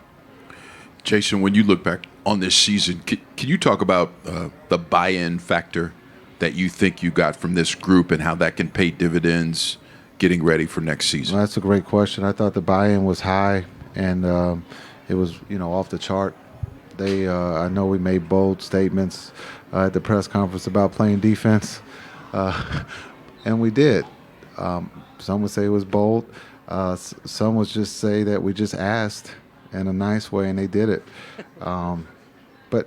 Jason, when you look back on this season, can you talk about the buy-in factor that you think you got from this group and how that can pay dividends getting ready for next season? Well, that's a great question. I thought the buy-in was high, and it was, off the chart. I know we made bold statements at the press conference about playing defense, and we did. Some would say it was bold. Some would just say that we just asked in a nice way, and they did it. But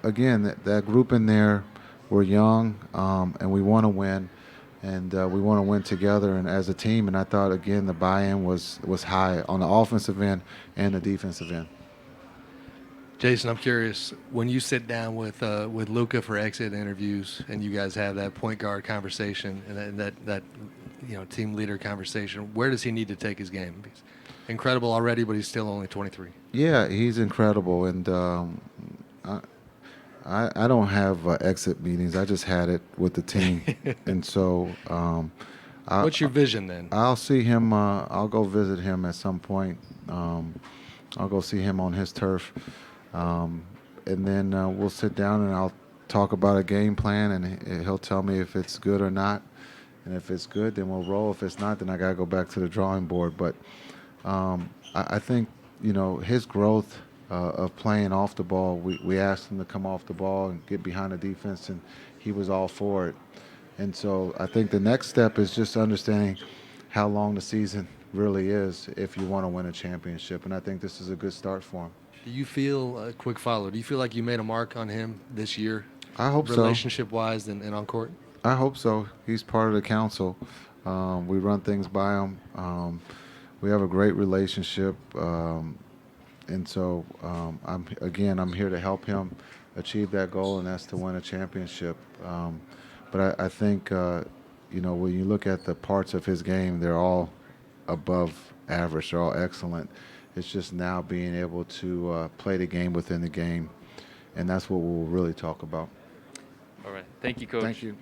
again, that group in there, we're young, and we want to win, and we want to win together and as a team. And I thought, again, the buy-in was high on the offensive end and the defensive end. Jason, I'm curious, when you sit down with Luka for exit interviews and you guys have that point guard conversation and that team leader conversation, where does he need to take his game? He's incredible already, but he's still only 23. Yeah, he's incredible, and I don't have exit meetings. I just had it with the team, and so. What's your vision then? I'll see him. I'll go visit him at some point. I'll go see him on his turf, and then we'll sit down and I'll talk about a game plan, and he'll tell me if it's good or not. And if it's good, then we'll roll. If it's not, then I gotta go back to the drawing board. But I think his growth of playing off the ball. We asked him to come off the ball and get behind the defense, and he was all for it. And so I think the next step is just understanding how long the season really is if you want to win a championship. And I think this is a good start for him. Do you feel, a quick follow, do you feel like you made a mark on him this year? I hope so. Relationship-wise and on court? I hope so. He's part of the council. We run things by him. We have a great relationship. And so, I'm here to help him achieve that goal, and that's to win a championship. But I think, when you look at the parts of his game, they're all above average. They're all excellent. It's just now being able to play the game within the game, and that's what we'll really talk about. All right. Thank you, Coach. Thank you.